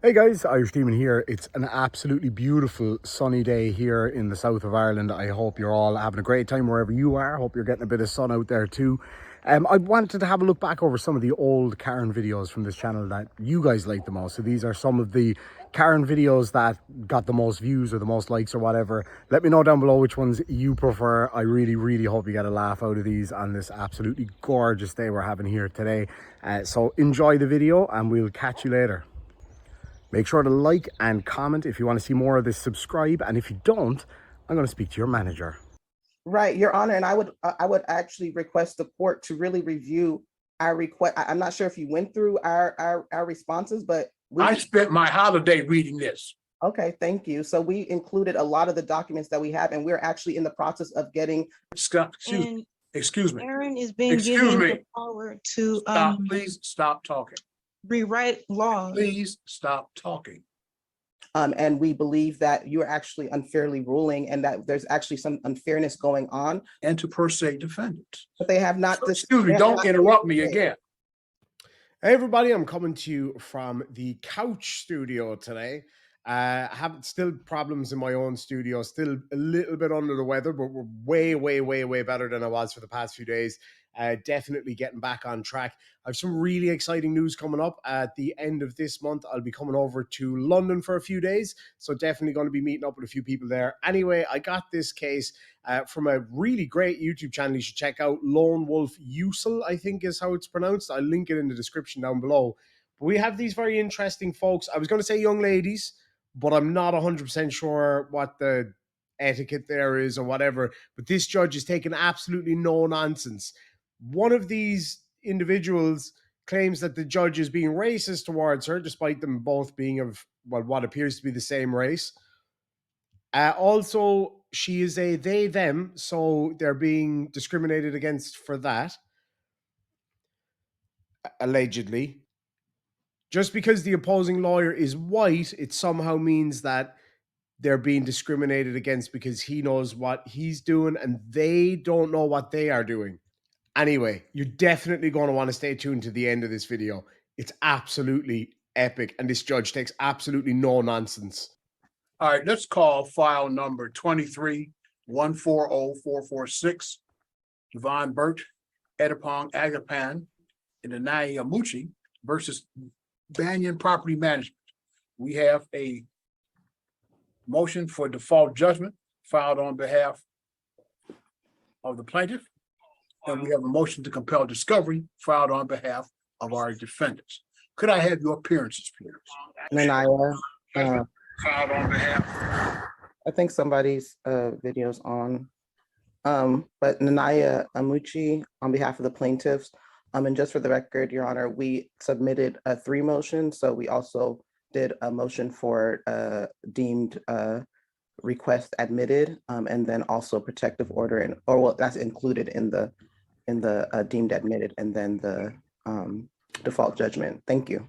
Hey guys, Irish Demon here. It's an absolutely beautiful sunny day here in the south of Ireland. I hope you're all having a great time wherever you are. Hope you're getting a bit of sun out there too. I wanted to have a look back over some of the old Karen videos from this channel that you guys like the most. So these are some of the Karen videos that got the most views or the most likes or whatever. Let me know down below which ones you prefer. I really hope you get a laugh out of these on this absolutely gorgeous day we're having here today. So enjoy the video and we'll catch you later. Make sure to like and comment. If you want to see more of this, subscribe. And if you don't, I'm going to speak to your manager. Right, Your Honor, and I would actually request the court to really review our request. I'm not sure if you went through our responses, but I spent my holiday reading this. Okay, thank you. So we included a lot of the documents that we have, and we're actually in the process of getting. Excuse me. Aaron is being given the power to Stop, please stop talking. rewrite laws. Please stop talking. And we believe that you're actually unfairly ruling and that there's actually some unfairness going on. And to per se defendants. But they have not. Excuse me, don't interrupt me again. Hey everybody, I'm coming to you from the couch studio today. Have still problems in my own studio, still a little bit under the weather, but we're way better than I was for the past few days. Definitely getting back on track. I have some really exciting news coming up at the end of this month. I'll be coming over to London for a few days, so definitely going to be meeting up with a few people there. Anyway, I got this case from a really great YouTube channel you should check out, Lone Wolf Usel, I think is how it's pronounced. I'll link it in the description down below. But we have these very interesting folks. I was going to say young ladies, but I'm not 100% sure what the etiquette there is or whatever. But this judge is taking absolutely no nonsense. One of these individuals claims that the judge is being racist towards her, despite them both being of, well, what appears to be the same race. Also, she is a they, them, so they're being discriminated against for that, allegedly. Just because the opposing lawyer is white, it somehow means that they're being discriminated against because he knows what he's doing and they don't know what they are doing. Anyway, you're definitely going to want to stay tuned to the end of this video. It's absolutely epic, and this judge takes absolutely no nonsense. All right, let's call file number 23-140446, Devon Burt, Edipong Agapan, and Anaya Amuchi versus Banyan Property Management. We have a motion for default judgment filed on behalf of the plaintiff, and we have a motion to compel discovery filed on behalf of our defendants. Could I have your appearances, please? Nanaya, filed on behalf. I think somebody's video's on. But Nanaya Amuchi on behalf of the plaintiffs. And just for the record, Your Honor, we submitted 3 motions. So we also did a motion for deemed request admitted, and then also protective order, and well, that's included in the deemed admitted, and then the default judgment. Thank you.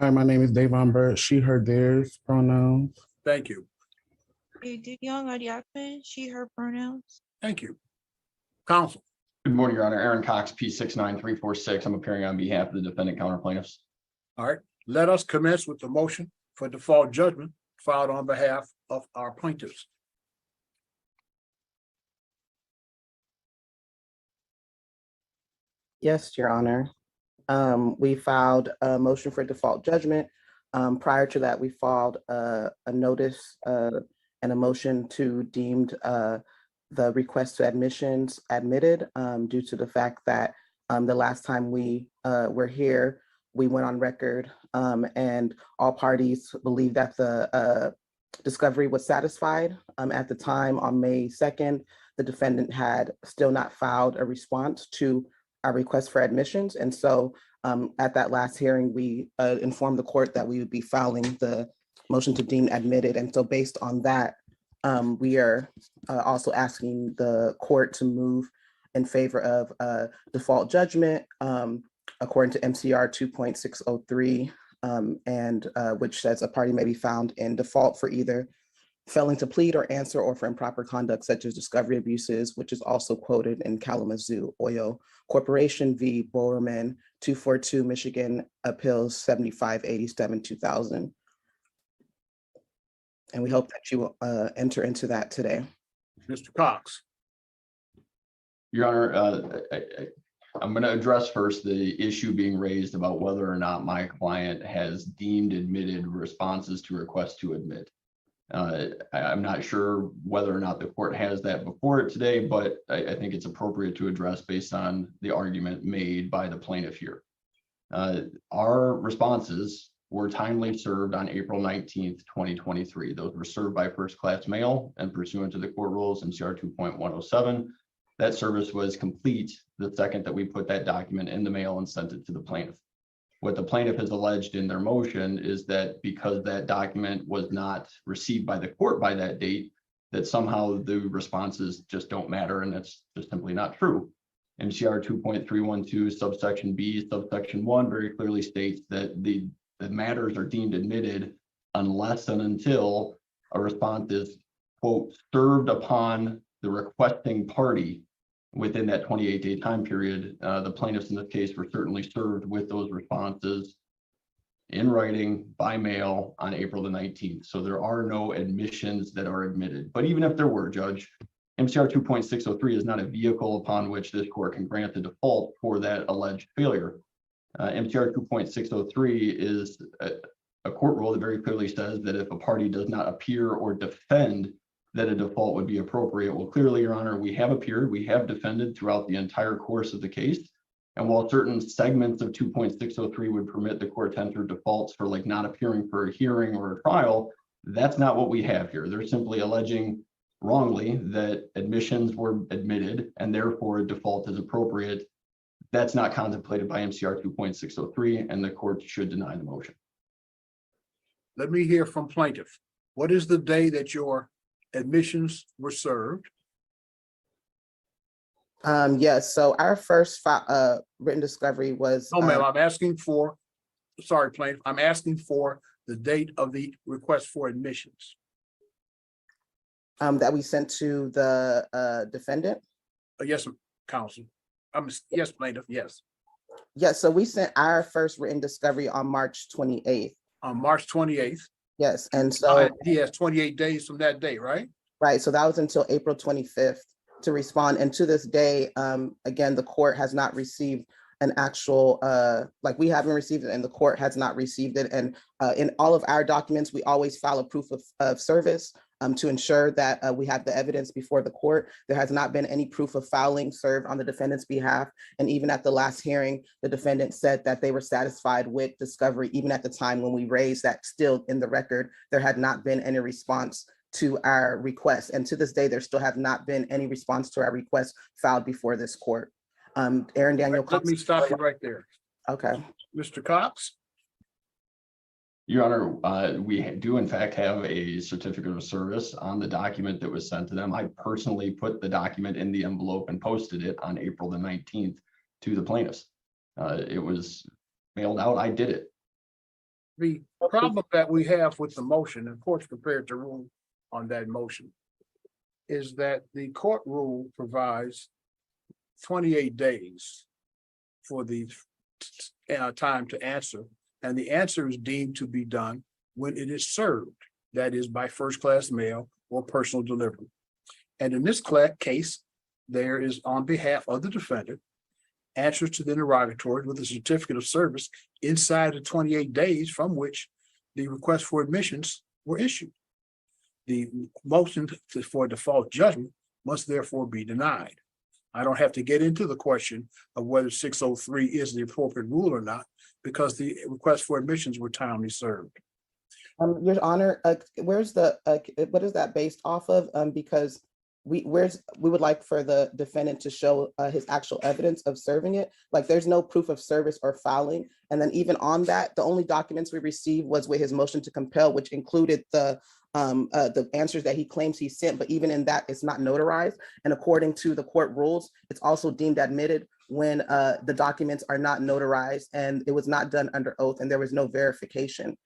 Hi, my name is Davon Burt. She, her, theirs pronouns. Thank you. Young Adiakman, she, her pronouns. Thank you. Counsel. Good morning, Your Honor. Aaron Cox, P69346. I'm appearing on behalf of the defendant counter plaintiffs. All right, let us commence with the motion for default judgment filed on behalf of our plaintiffs. Yes, Your Honor. We filed a motion for default judgment. Prior to that, we filed a notice and a motion to deemed the request to admissions admitted due to the fact that the last time we were here, we went on record and all parties believed that the discovery was satisfied. At the time on May 2nd, the defendant had still not filed a response to our request for admissions. And so at that last hearing, we informed the court that we would be filing the motion to deem admitted. And so based on that, we are also asking the court to move in favor of default judgment according to MCR 2.603, and which says a party may be found in default for either failing to plead or answer or for improper conduct such as discovery abuses, which is also quoted in Kalamazoo Oil Corporation v. Bowerman 242 Michigan Appeals 7587 2000. And we hope that you will enter into that today. Mr. Cox. Your Honor, I'm going to address first the issue being raised about whether or not my client has deemed admitted responses to requests to admit. I'm not sure whether or not the court has that before it today, but I think it's appropriate to address based on the argument made by the plaintiff here. Our responses were timely served on April 19th, 2023. Those were served by first-class mail and pursuant to the court rules MCR 2.107. That service was complete the second that we put that document in the mail and sent it to the plaintiff. What the plaintiff has alleged in their motion is that because that document was not received by the court by that date, that somehow the responses just don't matter, and that's just simply not true. MCR 2.312 subsection B subsection 1 very clearly states that the matters are deemed admitted unless and until a response is, quote, served upon the requesting party within that 28-day time period. The plaintiffs in this case were certainly served with those responses in writing by mail on April the 19th. So there are no admissions that are admitted. But even if there were, Judge, MCR 2.603 is not a vehicle upon which this court can grant the default for that alleged failure. MCR 2.603 is a court rule that very clearly says that if a party does not appear or defend, that a default would be appropriate. Well, clearly, Your Honor, we have appeared, we have defended throughout the entire course of the case. And while certain segments of 2.603 would permit the court to enter defaults for like not appearing for a hearing or a trial, that's not what we have here. They're simply alleging wrongly that admissions were admitted and therefore a default is appropriate. That's not contemplated by MCR 2.603, and the court should deny the motion. Let me hear from plaintiff. What is the day that your admissions were served? Yes, so our first written discovery was. No, ma'am, I'm asking for, sorry, plaintiff, I'm asking for the date of the request for admissions. That we sent to the defendant? Yes, counsel. Yes, plaintiff, yes. Yes, so we sent our first written discovery on March 28th. On March 28th. Yes, and so. He has 28 days from that day, right? Right, so that was until April 25th to respond. And to this day, again, the court has not received an actual, like we haven't received it and the court has not received it. And in all of our documents, we always file a proof of service to ensure that we have the evidence before the court. There has not been any proof of filing served on the defendant's behalf. And even at the last hearing, the defendant said that they were satisfied with discovery, even at the time when we raised that still in the record, there had not been any response to our request. And to this day, there still have not been any response to our request filed before this court. Aaron Daniel. Let me stop you right there. Okay. Mr. Cox? Your Honor, we do in fact have a certificate of service on the document that was sent to them. I personally put the document in the envelope and posted it on April the 19th to the plaintiffs. It was mailed out. I did it. The problem that we have with the motion, and court's prepared to rule on that motion, is that the court rule provides 28 days for the time to answer. And the answer is deemed to be done when it is served, that is by first-class mail or personal delivery. And in this case, there is on behalf of the defendant, answers to the interrogatories with a certificate of service inside of 28 days from which the request for admissions were issued. The motion for default judgment must therefore be denied. I don't have to get into the question of whether 603 is the appropriate rule or not, because the request for admissions were timely served. Your Honor, where's the what is that based off of? Because we would like for the defendant to show his actual evidence of serving it. Like there's no proof of service or filing. And then even on that, the only documents we received was with his motion to compel, which included the answers that he claims he sent, but even in that, it's not notarized. And according to the court rules, it's also deemed admitted when the documents are not notarized and it was not done under oath and there was no verification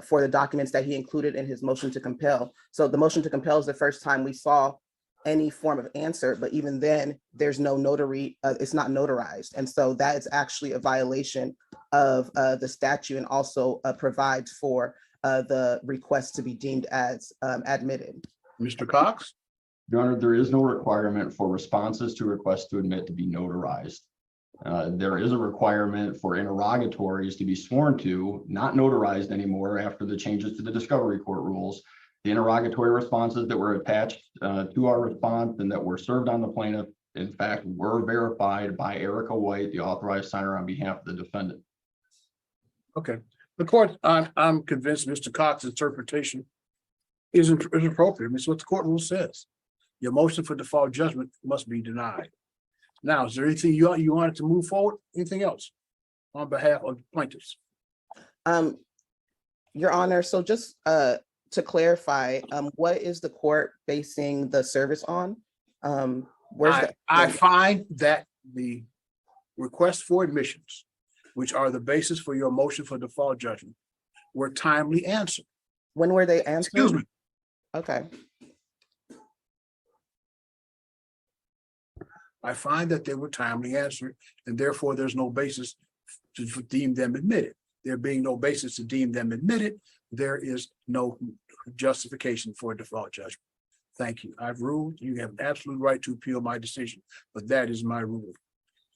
for the documents that he included in his motion to compel. So the motion to compel is the first time we saw any form of answer, but even then there's no notary, it's not notarized. And so that is actually a violation of the statute, and also provides for the request to be deemed as admitted. Mr. Cox? Your Honor, there is no requirement for responses to requests to admit to be notarized. There is a requirement for interrogatories to be sworn to, not notarized anymore after the changes to the discovery court rules. The interrogatory responses that were attached to our response and that were served on the plaintiff, in fact, were verified by Erica White, the authorized signer on behalf of the defendant. Okay, the court, I'm convinced Mr. Cox's interpretation is appropriate. I mean, it's what the court rule says. Your motion for default judgment must be denied. Now, is there anything you wanted to move forward? Anything else on behalf of the plaintiffs? Your Honor, so just to clarify, what is the court basing the service on? I find that the request for admissions, which are the basis for your motion for default judgment, were timely answered. When were they answered? Excuse me. Okay. I find that they were timely answered, and therefore there's no basis to deem them admitted. There being no basis to deem them admitted, there is no justification for a default judgment. Thank you. I've ruled. You have absolute right to appeal my decision, but that is my rule.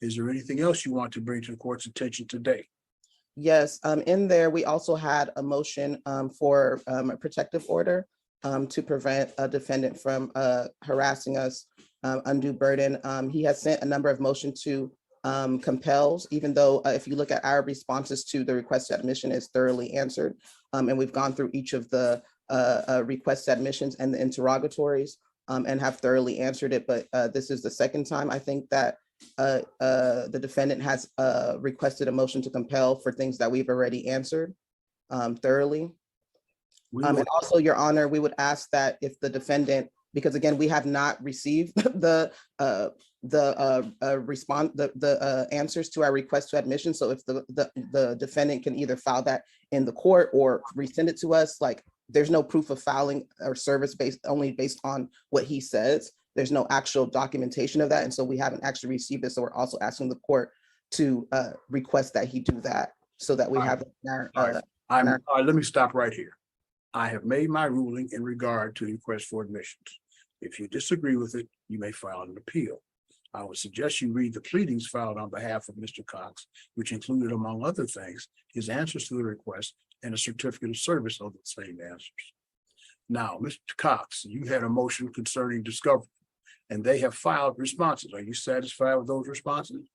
Is there anything else you want to bring to the court's attention today? Yes, in there, we also had a motion for a protective order to prevent a defendant from harassing us, undue burden. He has sent a number of motions to compels, even though if you look at our responses to the request admission is thoroughly answered. And we've gone through each of the request admissions and the interrogatories and have thoroughly answered it. But this is the second time I think that the defendant has requested a motion to compel for things that we've already answered thoroughly. And also, Your Honor, we would ask that if the defendant, because again, we have not received the answers to our request to admission. So if the defendant can either file that in the court or resend it to us, like there's no proof of filing or service only based on what he says. There's no actual documentation of that. And so we haven't actually received it. So we're also asking the court to request that he do that so that we have it in our, all right, let me stop right here. I have made my ruling in regard to the request for admissions. If you disagree with it, you may file an appeal. I would suggest you read the pleadings filed on behalf of Mr. Cox, which included, among other things, his answers to the request and a certificate of service of the same answers. Now, Mr. Cox, you had a motion concerning discovery, and they have filed responses. Are you satisfied with those responses?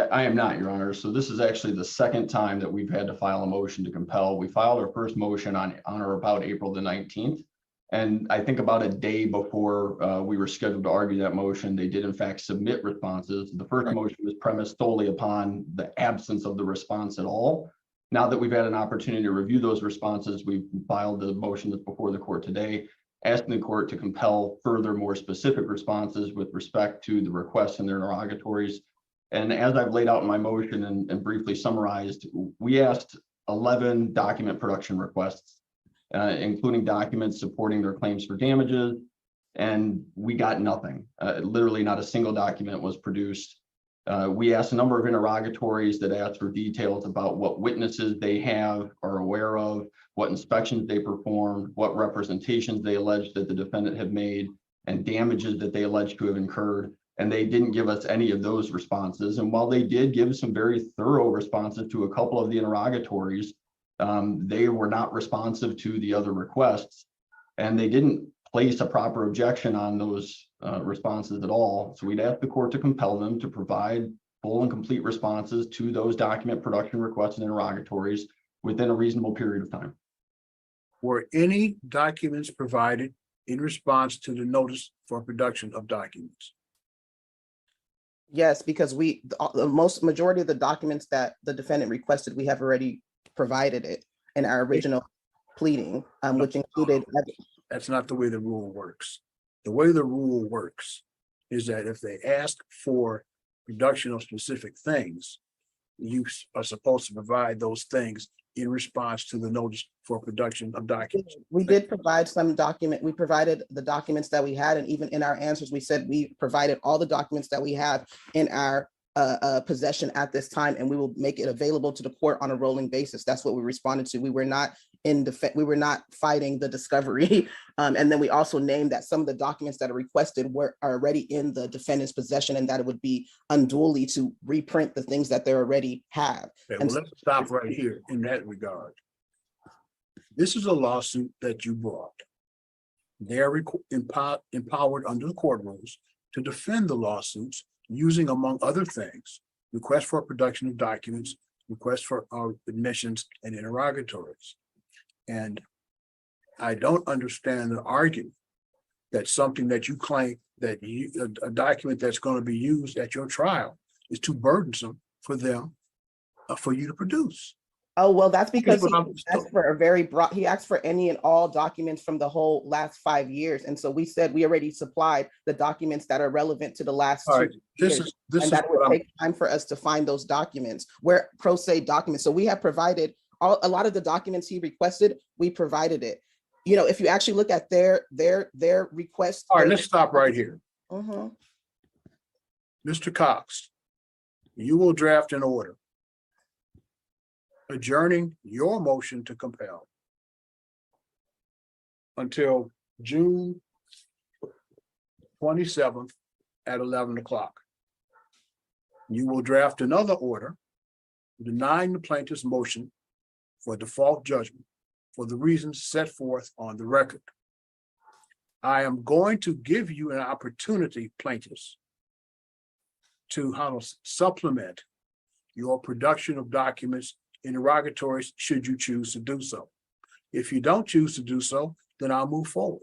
I am not, Your Honor. So this is actually the second time that we've had to file a motion to compel. We filed our first motion on or about April the 19th. And I think about a day before we were scheduled to argue that motion, they did in fact submit responses. The first motion was premised solely upon the absence of the response at all. Now that we've had an opportunity to review those responses, we've filed the motion that's before the court today, asking the court to compel further, more specific responses with respect to the requests and their interrogatories. And as I've laid out in my motion and briefly summarized, we asked 11 document production requests, including documents supporting their claims for damages, and we got nothing. Literally not a single document was produced. We asked a number of interrogatories that asked for details about what witnesses they have are aware of, what inspections they performed, what representations they alleged that the defendant had made, and damages that they alleged to have incurred. And they didn't give us any of those responses. And while they did give some very thorough responses to a couple of the interrogatories, they were not responsive to the other requests, and they didn't place a proper objection on those responses at all. So we'd ask the court to compel them to provide full and complete responses to those document production requests and interrogatories within a reasonable period of time. Were any documents provided in response to the notice for production of documents? Yes, because the majority of the documents that the defendant requested, we have already provided it in our original pleading, which included. That's not the way the rule works. The way the rule works is that if they ask for production of specific things, you are supposed to provide those things in response to the notice for production of documents? We did provide some document. We provided the documents that we had, and even in our answers, we said we provided all the documents that we have in our possession at this time, and we will make it available to the court on a rolling basis. That's what we responded to. We were not we were not fighting the discovery. And then we also named that some of the documents that are requested are already in the defendant's possession, and that it would be unduly to reprint the things that they already have. Okay, And well, let's stop right here in that regard. This is a lawsuit that you brought. They're empowered under the court rules to defend the lawsuits using, among other things, request for production of documents, request for admissions and interrogatories. And I don't understand the argument that something that you claim that a document that's going to be used at your trial is too burdensome for them, for you to produce. oh, well, that's because Here's he what I'm- asked for a very broad, he asked for any and all documents from the whole last 5 years. And so we said we already supplied the documents that are relevant to the last All 2 right, this years. is this And is that it would what I'm, take time for us to find those documents, where pro se documents. So we have provided a lot of the documents he requested, we provided it. You know, if you actually look at their request. all right, let's stop right here. Mhm. Mr. Cox, you will draft an order adjourning your motion to compel until June 27th at 11 o'clock. You will draft another order denying the plaintiff's motion for default judgment for the reasons set forth on the record. I am going to give you an opportunity, plaintiffs, to supplement your production of documents, interrogatories, should you choose to do so. If you don't choose to do so, then I'll move forward.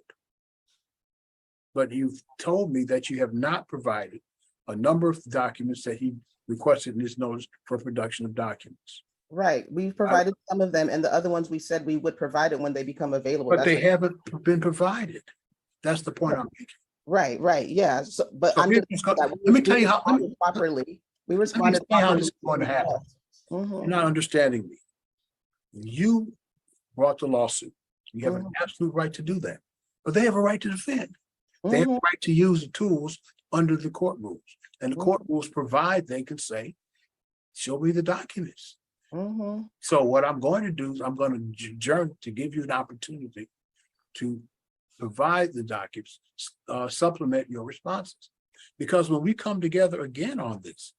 But you've told me that you have not provided a number of documents that he requested in his notice for production of documents. Right, we've provided some of them, and the other ones we said we would provide it when they become available. But That's they what- haven't been provided. That's the point I'm making. Right, yeah, so, but So I'm here's just. what's that let me tell you how- let me- responded properly. We me responded. explain how properly this is going to the happen. request. You're Mhm. not understanding me. You brought the lawsuit. You have an absolute right to do that, but they have a right to defend. They have a Mhm. right to use the tools under the court rules, and the court rules provide they can say, show me the documents. Mhm. So what I'm going to do is I'm going to adjourn to give you an opportunity to provide the documents, supplement your responses. Because when we come together again on this,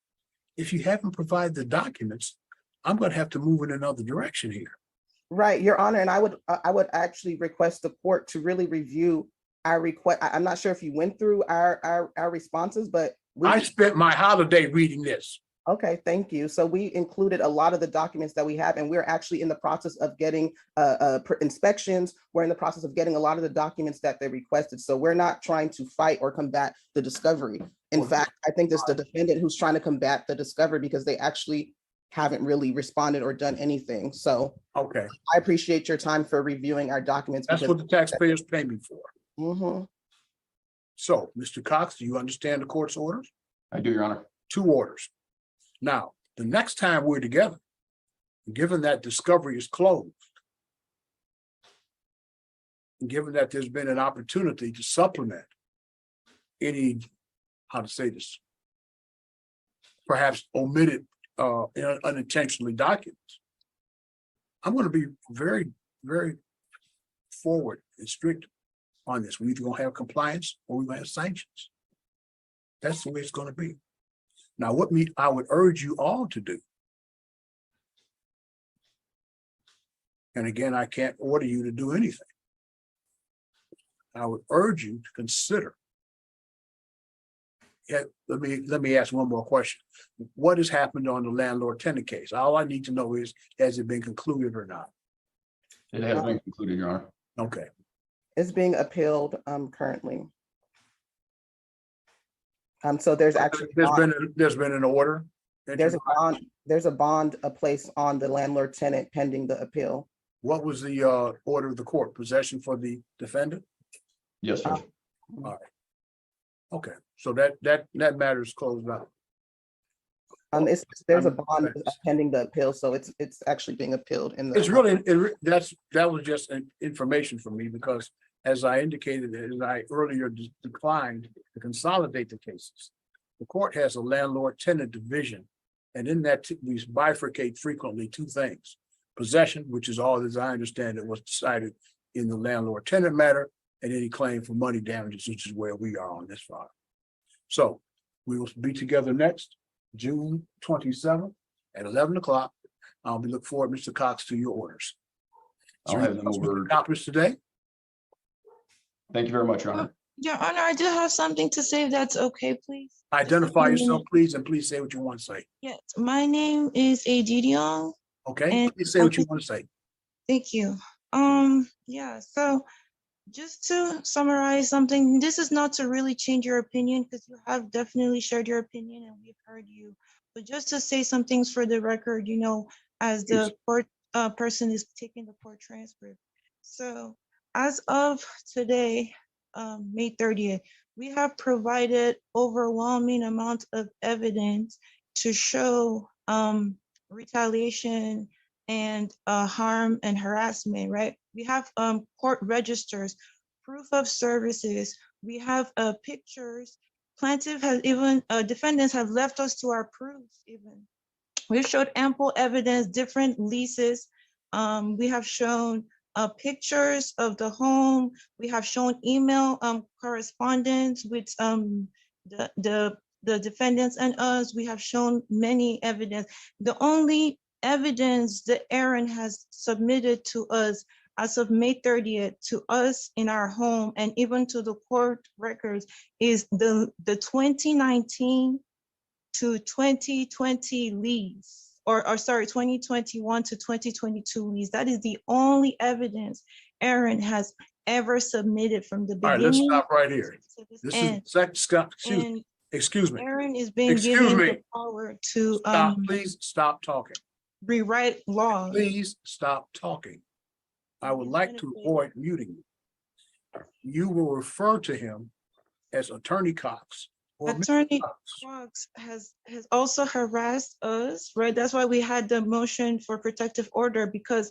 if you haven't provided the documents, I'm going to have to move in another direction here. Right, Your Honor, and I would actually request the court to really review our request. I'm not sure if you went through our responses, but I spent my holiday reading this. okay, thank you. So we included a lot of the documents that we have, and we're actually in the process of getting inspections. We're in the process of getting a lot of the documents that they requested. So we're not trying to fight or combat the discovery. In Well, fact, I think it's the defendant who's trying to combat the discovery because they actually haven't really responded or done anything. So Okay, I appreciate your time for reviewing our documents. that's what the taxpayers pay me for. Mhm. So, Mr. Cox, do you understand the court's orders? I do, Your Honor. 2 orders. Now, the next time we're together, given that discovery is closed, and given that there's been an opportunity to supplement any, how to say this, perhaps omitted, unintentionally documents, I'm going to be very, very forward and strict on this. We're either going to have compliance or we're going to have sanctions. That's the way it's going to be. Now, what I would urge you all to do, and again, I can't order you to do anything. I would urge you to consider. Yeah, let me ask one more question. What has happened on the landlord-tenant case? All I need to know is, has it been concluded or not? It has been concluded, Your Honor. Okay, It's being appealed currently. So there's actually there's been an order. there's a bond placed on the landlord-tenant pending the appeal. What was the order of the court? Possession for the defendant? Yes, sir. Okay, so that matter is closed out. There's a I'm- bond pending the appeal, so it's actually being appealed in the. It's really, that was just information for me, because as I indicated, as I earlier declined to consolidate the cases. The court has a landlord-tenant division, and in that we bifurcate frequently two things. Possession, which is all, as I understand it, was decided in the landlord-tenant matter, and any claim for money damages, which is where we are on this file. So we will be together next June 27th at 11 o'clock. I'll be looking forward, Mr. Cox, to your orders. I'll have them over. Accomplished today. Thank you very much, Your Honor. Your Honor, I do have something to say, if that's okay, please. Identify Just a yourself, minute. please, and please say what you want to say. Yes, my name is Young. Okay, And please say what you want to say. Thank you. Yeah, so just to summarize something, this is not to really change your opinion, because you have definitely shared your opinion and we've heard you. But just to say some things for the record, as the court person is taking the court transcript. So as of today, May 30th, we have provided overwhelming amount of evidence to show retaliation and harm and harassment, right? We have court registers, proof of services, we have pictures. Plaintiff has even, defendants have left us to our proofs even. We've showed ample evidence, different leases. We have shown pictures of the home. We have shown email correspondence with the defendants and us. We have shown many evidence. The only evidence that Aaron has submitted to us as of May 30th to us in our home and even to the court records is the 2019 to 2020 lease, or sorry, 2021 to 2022 lease. That is the only evidence Aaron has ever submitted from the All right, beginning. let's stop right here. To this This end. is, Scott, And excuse me. Aaron is being Excuse given me. the power to Stop, please stop talking. rewrite laws. Please stop talking. I would like to avoid muting you. You will refer to him as Attorney Cox. or Mr. Attorney Cox. Cox has also harassed us, right? That's why we had the motion for protective order, because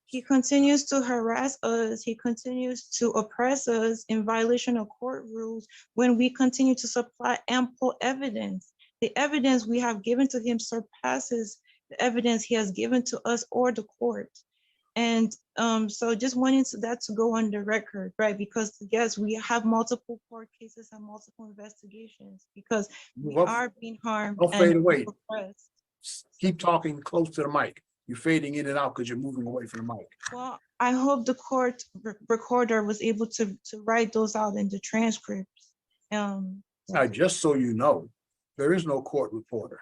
he continues to harass us. He continues to oppress us in violation of court rules when we continue to supply ample evidence. The evidence we have given to him surpasses the evidence he has given to us or the court. And so just wanting that to go on the record, right? Because yes, we have multiple court cases and multiple investigations because we are being harmed Don't fade away. oppressed. Keep talking close to the mic. You're fading in and out because you're moving away from the mic. Well, I hope the court recorder was able to write those out in the transcripts. Now, just so you know, there is no court reporter.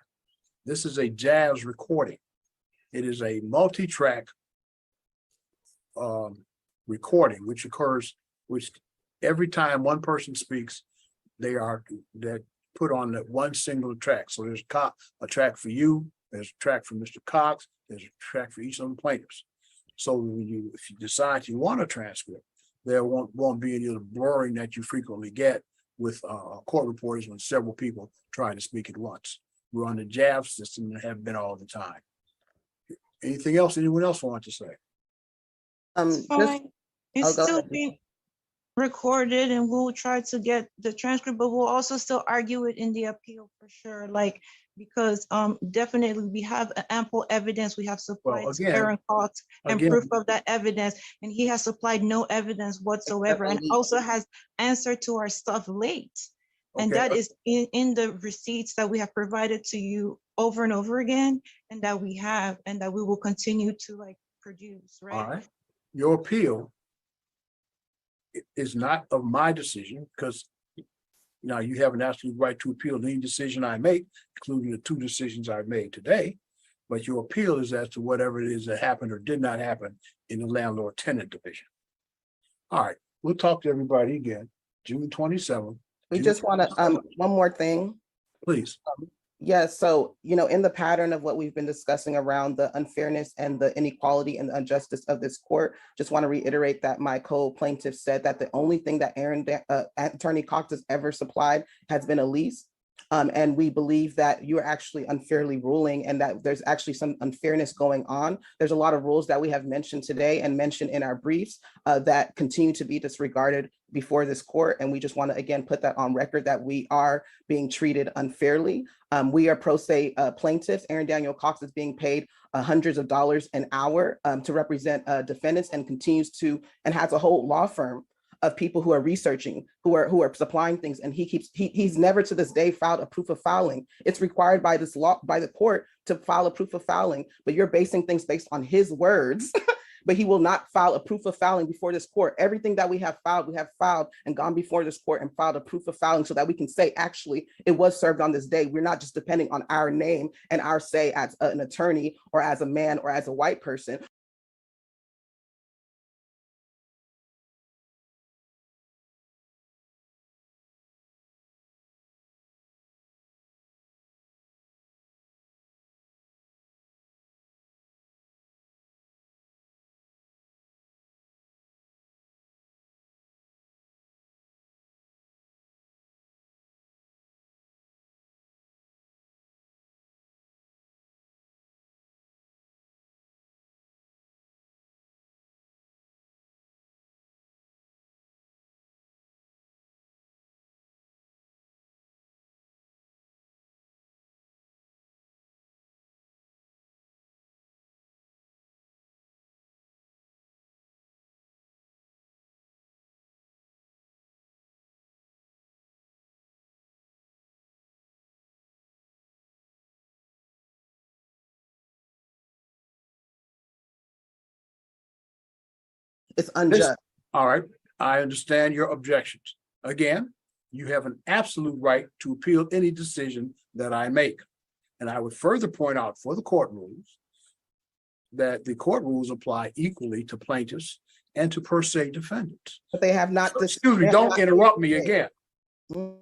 This is a jazz recording. It is a multi-track recording, which occurs, which every time one person speaks, they're put on that one single track. So there's a track for you, there's a track for Mr. Cox, there's a track for each of the plaintiffs. So when if you decide you want a transcript, there won't be any of the blurring that you frequently get with court reporters when several people try to speak at once. We're on the JAV system and have been all the time. Anything else anyone else want to say? It's still being recorded and we'll try to get the transcript, but we'll also still argue it in the appeal for sure. Because definitely we have ample evidence. We have supplied to Aaron Cox and proof of that evidence, and he has supplied no evidence whatsoever and also has answered to our stuff late. And that is in the receipts that we have provided to you over and over again, and that we have, and that we will continue to produce, right? All right. Your appeal is not of my decision because now you have an absolute right to appeal any decision I make, including the two decisions I've made today. But your appeal is as to whatever it is that happened or did not happen in the landlord-tenant division. All right, we'll talk to everybody again, June 27th. We just want to, one more thing. Please. Yes, so, in the pattern of what we've been discussing around the unfairness and the inequality and the injustice of this court, just want to reiterate that my co-plaintiff said that the only thing that Attorney Cox has ever supplied has been a lease. And we believe that you are actually unfairly ruling and that there's actually some unfairness going on. There's a lot of rules that we have mentioned today and mentioned in our briefs that continue to be disregarded before this court. And we just want to, again, put that on record that we are being treated unfairly. We are pro se plaintiffs. Aaron Daniel Cox is being paid hundreds of dollars an hour to represent defendants and continues to, and has a whole law firm of people who are researching, who are supplying things, and he's never to this day filed a proof of filing. It's required by this law, by the court, to file a proof of filing, but you're basing things based on his words. But he will not file a proof of filing before this court. Everything that we have filed and gone before this court and filed a proof of filing so that we can say, actually, it was served on this day. We're not just depending on our name and our say as an attorney or as a man or as a white person. It's unjust. All right, I understand your objections. Again, you have an absolute right to appeal any decision that I make. And I would further point out for the court rules that the court rules apply equally to plaintiffs and to per se defendants. But they have not. So, excuse me, don't interrupt me again. Mm.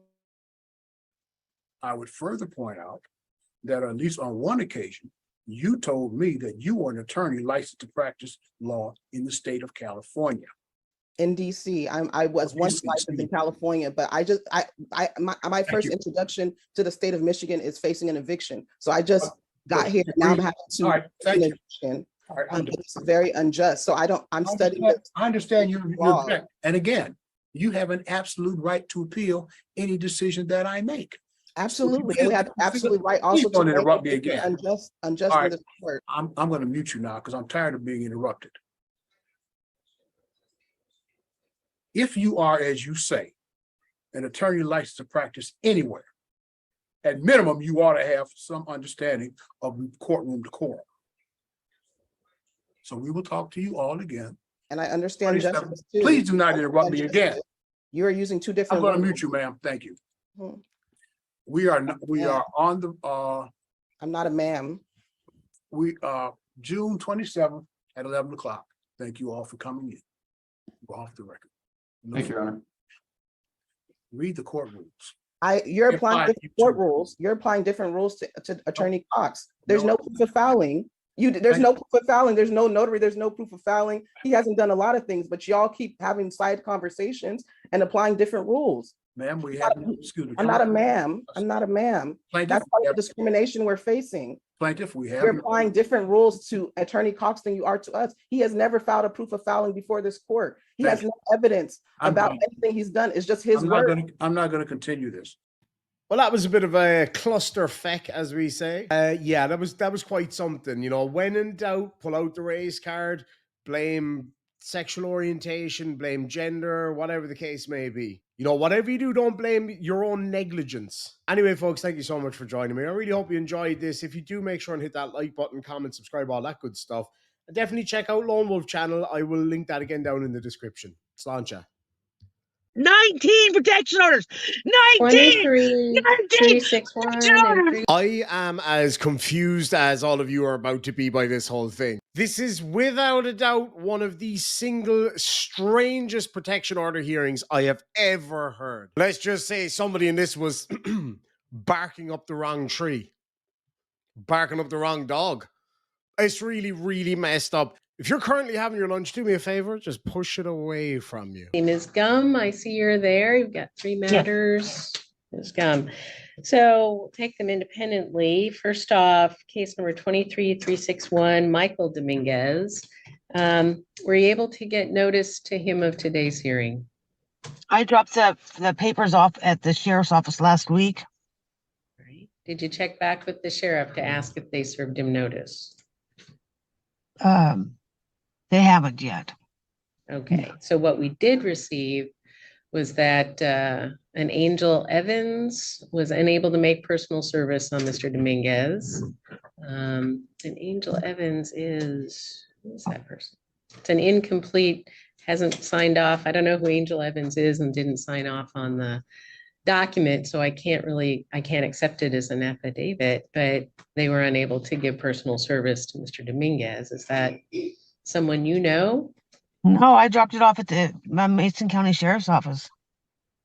I would further point out that at least on one occasion, you told me that you were an attorney licensed to practice law in the state of California. In DC, I was once licensed in California, but my first introduction to the state of Michigan is facing an eviction. So I just got here. Now I'm having to. All right, thank you. Eviction. All right, it's very unjust. So I'm studying. I understand your object. And again, you have an absolute right to appeal any decision that I make. Absolutely. And we have absolute right also to interrupt me again. Unjust right. for this court. I'm going to mute you now because I'm tired of being interrupted. If you are, as you say, an attorney licensed to practice anywhere, at minimum, you ought to have some understanding of courtroom decorum. So we will talk to you all again. And I understand justice too. Please do not interrupt me again. You are using two different. I'm going to mute you, ma'am. Thank you. We are on the. I'm not a ma'am. We are June 27th at 11 o'clock. Thank you all for coming in. We're off the record. Thank you, Your Honor. Read the court rules. You're applying different court rules. You're applying different rules to Attorney Cox. There's no proof of filing. There's no proof of filing. There's no notary. There's no proof of filing. He hasn't done a lot of things, but y'all keep having side conversations and applying different rules. Ma'am, we have. I'm not a ma'am. I'm not a ma'am. That's part of the discrimination we're facing. Plaintiff, we have. You're applying different rules to Attorney Cox than you are to us. He has never filed a proof of filing before this court. He has no evidence about anything he's done. It's just his word. I'm not going to continue this. Well, that was a bit of a clusterfuck, as we say. Yeah, that was quite something. You know, when in doubt, pull out the race card, blame sexual orientation, blame gender, whatever the case may be. You know, whatever you do, don't blame your own negligence. Anyway, folks, thank you so much for joining me. I really hope you enjoyed this. If you do, make sure and hit that like button, comment, subscribe, all that good stuff. And definitely check out Lone Wolf channel. I will link that again down in the description. Sláinte. 19 protection orders. 19. 361. I am as confused as all of you are about to be by this whole thing. This is without a doubt one of the single strangest protection order hearings I have ever heard. Let's just say somebody in this was barking up the wrong tree, barking up the wrong dog. It's really, really messed up. If you're currently having your lunch, do me a favor, just push it away from you. Ms. Gum, I see you're there. You've got 3 matters. Ms. Gum. So we'll take them independently. First off, case number 23361, Michael Dominguez. Were you able to get notice to him of today's hearing? I dropped the papers off at the sheriff's office last week. Right. Did you check back with the sheriff to ask if they served him notice? They haven't yet. Okay, so what we did receive was that an Angel Evans was unable to make personal service on Mr. Dominguez. And Angel Evans is, who is that person? It's an incomplete, hasn't signed off. I don't know who Angel Evans is and didn't sign off on the document, so I can't accept it as an affidavit, but they were unable to give personal service to Mr. Dominguez. Is that someone you know? No, I dropped it off at the Mason County Sheriff's Office.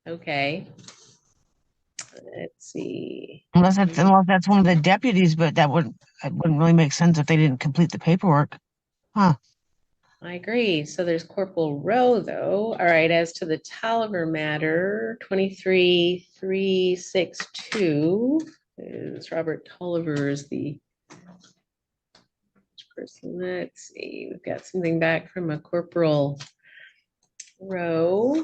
Okay. Let's see. Unless that's one of the deputies, but it wouldn't really make sense if they didn't complete the paperwork. Huh. I agree. So there's Corporal Rowe, though. All right, as to the Tolliver matter, 23362 is Robert Tolliver is the person. Let's see. We've got something back from a Corporal Rowe.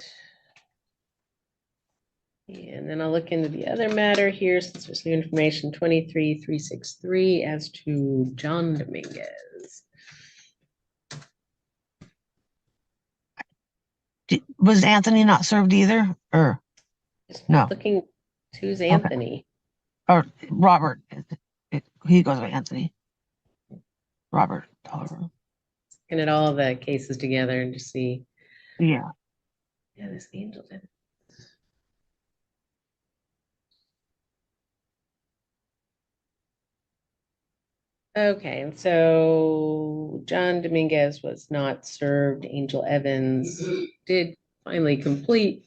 And then I'll look into the other matter here since there's new information, 23363 as to John Dominguez. Was Anthony not served either? Or no? Looking, who's Anthony? Or Robert. He goes by Anthony. Robert Tolliver. Looking at all the cases together and just see. Yeah. Yeah, this Angel did. Okay, and so John Dominguez was not served. Angel Evans did finally complete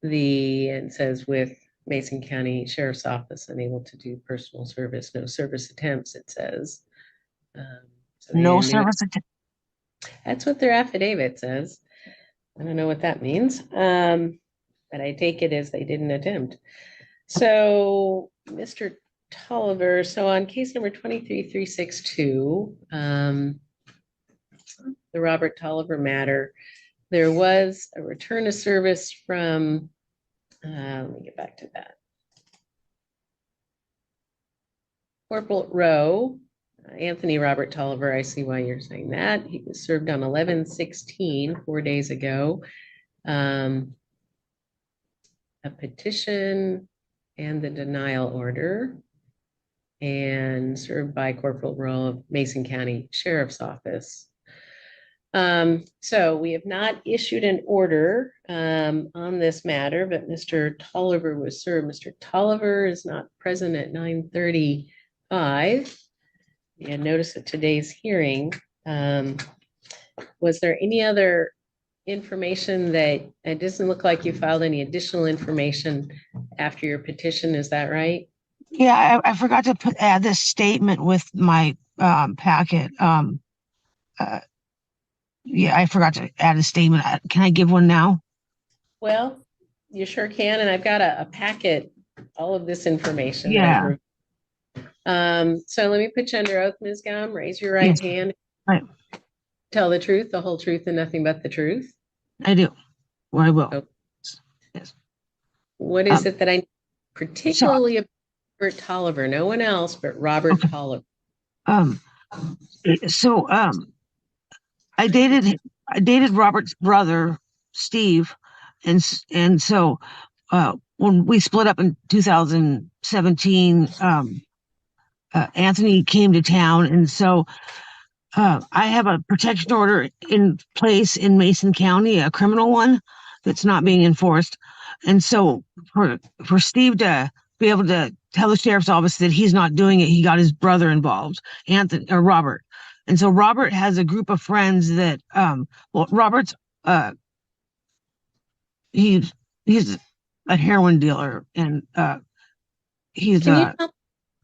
and says with Mason County Sheriff's Office unable to do personal service, no service attempts, it says. So no service attempt. That's what their affidavit says. I don't know what that means, but I take it as they didn't attempt. So Mr. Tolliver, so on case number 23362, the Robert Tolliver matter, there was a return of service from, let me get back to that. Corporal Rowe, Anthony Robert Tolliver, I see why you're saying that. He was served on 11/16, 4 days ago. A petition and the denial order, and served by Corporal Rowe of Mason County Sheriff's Office. So we have not issued an order on this matter, but Mr. Tolliver was served. Mr. Tolliver is not present at 9:35. And notice of today's hearing. Was there any other information that it doesn't look like you filed any additional information after your petition? Is that right? Yeah, I forgot to add this statement with my packet. Yeah, I forgot to add a statement. Can I give one now? Well, you sure can. And I've got a packet, all of this information. Yeah. So let me put you under oath, Ms. Gum. Raise your right hand. Right. Tell the truth, the whole truth, and nothing but the truth. I do. Well, I will. Okay. Yes. What is it that I particularly about Robert Tolliver? No one else but Robert Tolliver. So I dated Robert's brother, Steve, and so when we split up in 2017, Anthony came to town, and so I have a protection order in place in Mason County, a criminal one that's not being enforced. And so for Steve to be able to tell the sheriff's office that he's not doing it, he got his brother involved, Anthony or Robert. And so Robert has a group of friends that Robert's he's a heroin dealer, and he's Can you tell what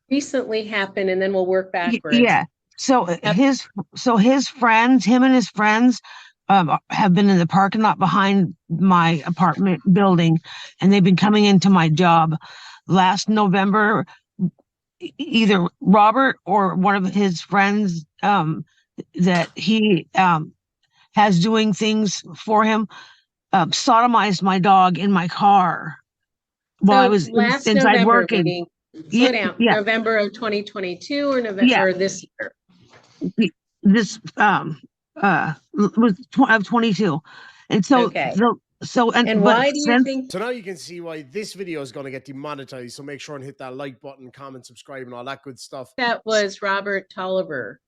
recently happened, and then we'll work backwards. Yeah. So his friends, him and his friends, have been in the parking lot behind my apartment building, and they've been coming into my job last November, either Robert or one of his friends, that he, has doing things for him, sodomized my dog in my car while I So was last inside November, working. meaning, Yeah, slow down, yeah, November of 2022 or November, yeah. or this year? This was of 22. And so Okay. And but why do you since think So now you can see why this video is going to get demonetized. So make sure and hit that like button, comment, subscribe, and all that good stuff. that was Robert Tolliver?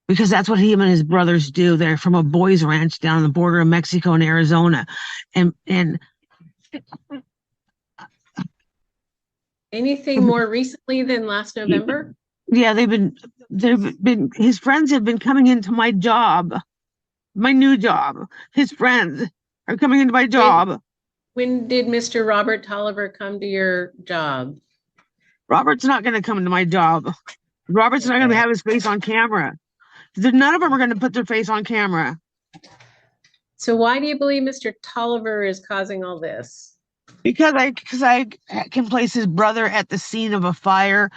because that's what him and his brothers do. They're from a boys ranch down on the border of Mexico and Arizona. And Anything more recently than last November? yeah, they've been his friends have been coming into my job, my new job. His friends are coming into my job. When did Mr. Robert Tolliver come to your job? Robert's not going to come into my job. Robert's not going to have his face on camera. None of them are going to put their face on camera. So why do you believe Mr. Tolliver is causing all this? Because I can place his brother at the scene of a fire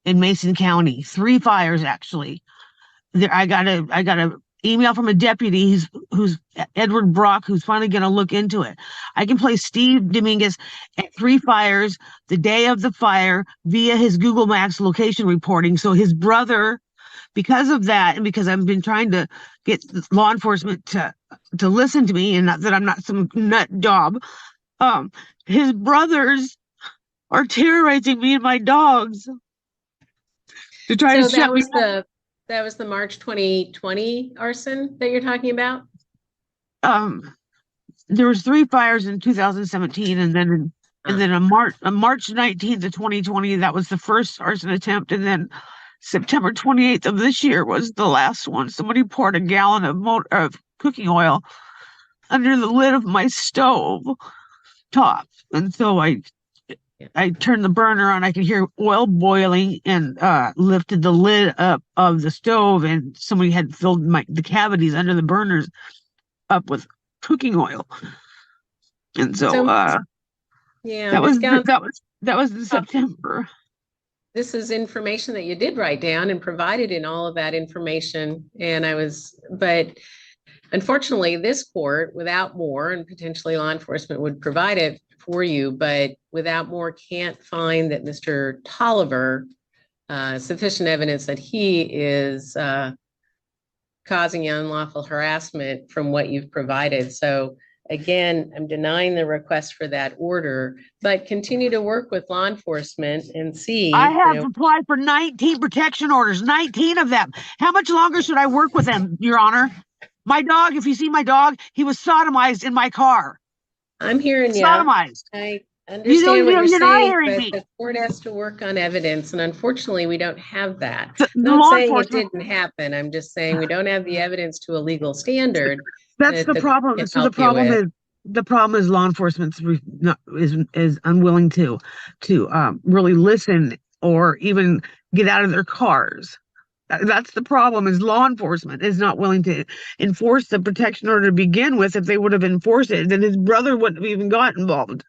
in Mason County. 3 fires, actually. I got a email from a deputy who's Edward Brock, who's finally going to look into it. I can place Steve Dominguez at 3 fires the day of the fire via his Google Maps location reporting. So his brother, because of that, and because I've been trying to get law enforcement to listen to me, and not that I'm not some nut job, his brothers are terrorizing me and my dogs to try to shut me up. That was the March 2020 arson that you're talking about? There was 3 fires in 2017, and then on March 19th of 2020, that was the first arson attempt, and then September 28th of this year was the last one. Somebody poured a gallon of cooking oil under the lid of my stove top, and so I turned the burner on. I could hear oil boiling, and lifted the lid up of the stove, and somebody had filled the cavities under the burners up with cooking oil. And so yeah, that was in September. This is information that you did write down and provided in all of that information. But unfortunately, this court, without more, and potentially law enforcement would provide it for you, but without more, can't find that Mr. Tolliver, sufficient evidence that he is causing unlawful harassment from what you've provided. So again, I'm denying the request for that order, but continue to work with law enforcement and see. I have applied for 19 protection orders, 19 of them. How much longer should I work with them, Your Honor? My dog, if you see my dog, he was sodomized in my car. I'm hearing you. Sodomized. I understand what you're not saying, hearing but me. the court has to work on evidence, and unfortunately, we don't have that. The Not law saying it enforcement, didn't happen. I'm just saying we don't have the evidence to a legal standard. that's the problem. can So help the problem is law enforcement is unwilling to really listen or even get out of their cars. That's the problem, is law enforcement is not willing to enforce the protection order to begin with. If they would have enforced it, then his brother wouldn't have even got involved.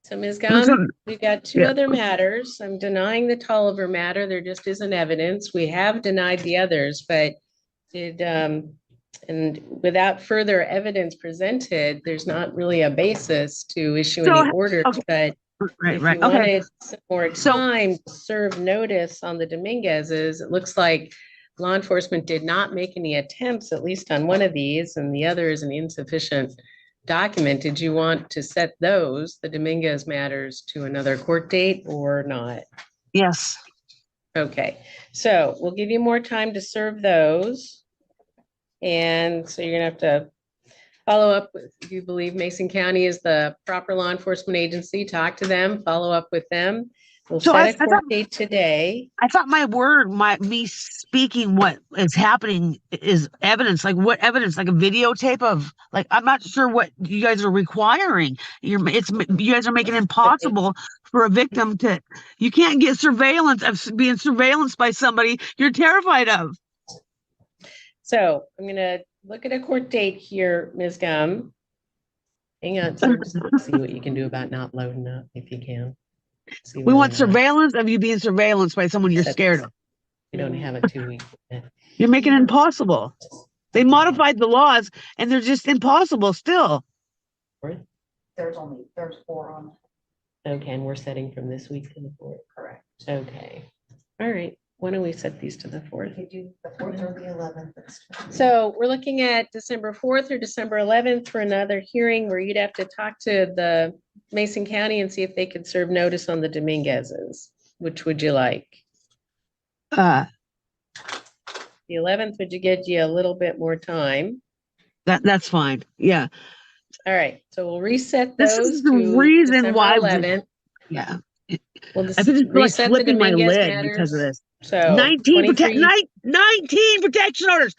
So Ms. Gunn, we've got 2 other matters. I'm denying the Tolliver matter. There just isn't evidence. We have denied the others, but and without further evidence presented, there's not really a basis to issue any orders. Okay. But Right. if you wanted some more time to serve notice on the Dominguez's, it looks like law enforcement did not make any attempts, at least on one of these, and the other is an insufficient document. Did you want to set those, the Dominguez matters, to another court date or not? Yes. Okay, so we'll give you more time to serve those. And so you're gonna have to follow up with, if you believe Mason County is the proper law enforcement agency, talk to them, follow up with them. We'll set a court date today. I thought me speaking what is happening is evidence. Like what evidence? Like a videotape of, like, I'm not sure what you guys are requiring. You guys are making it impossible for a victim to, you can't get surveillance of being surveillanced by somebody you're terrified of. So I'm gonna look at a court date here, Ms. Gum. Hang on, sir. See what you can do about not loading up if you can. See We where want we're at. surveillance of you being surveillanced by someone you're scared of. We don't have a 2-week. You're making it impossible. They modified the laws and they're just impossible still. There's 4 on. Okay, and we're setting from this week to the 4th. Correct. Okay. All right. Why don't we set these to the 4th? You do the 4th or the 11th. So we're looking at December 4th or December 11th for another hearing where you'd have to talk to the Mason County and see if they could serve notice on the Dominguez's. Which would you like? Uh, The 11th would you get you a little bit more time? that's fine. Yeah. All right, so we'll reset This those is the to reason December why 11th. yeah. We'll I've been just like reset the flipping my Dominguez lid because of matters. this. So 19 23, 19 protection orders.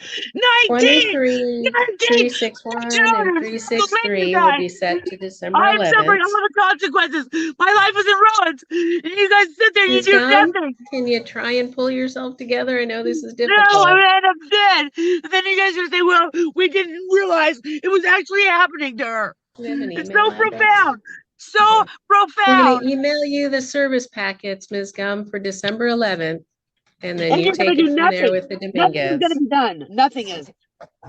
19! 23, 19 361 protection and orders. 363 will be set to December I'm 11th. suffering all the consequences. My life is in ruins. And you guys sit there, you Ms. do Gum, nothing. can you try and pull yourself together? I know this is No, difficult. I'm gonna end up dead. And then you guys are gonna say, well, we didn't realize it was actually happening to her. We have an It's email so address. profound. So Okay. We're profound. going to email you the service packets, Ms. Gum, for December 11th. And then And you you're gonna take it do from there nothing. with the Nothing is Dominguez. gonna be done. Nothing is.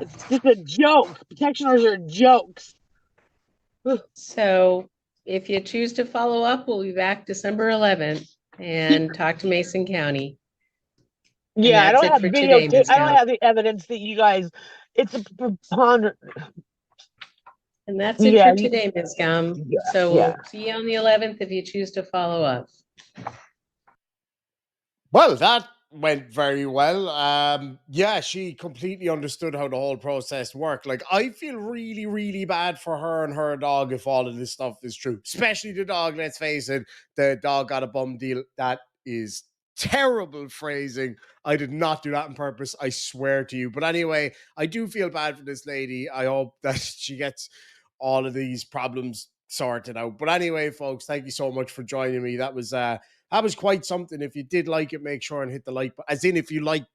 It's just a joke. Protection orders are jokes. So if you choose to follow up, we'll be back December 11th and talk to Mason County. Yeah, I that's don't it have for video. today, Ms. I don't Gum. have the evidence that you guys. It's a preponderance. And that's it Yeah, for today, Ms. Gum. Yeah, So yeah. we'll see you on the 11th if you choose to follow up. Well, that went very well. Yeah, she completely understood how the whole process worked. Like, I feel really, really bad for her and her dog if all of this stuff is true, especially the dog. Let's face it, the dog got a bum deal. That is terrible phrasing. I did not do that on purpose. I swear to you. But anyway, I do feel bad for this lady. I hope that she gets all of these problems sorted out. But anyway, folks, thank you so much for joining me. That was quite something. If you did like it, make sure and hit the like button. As in, if you like,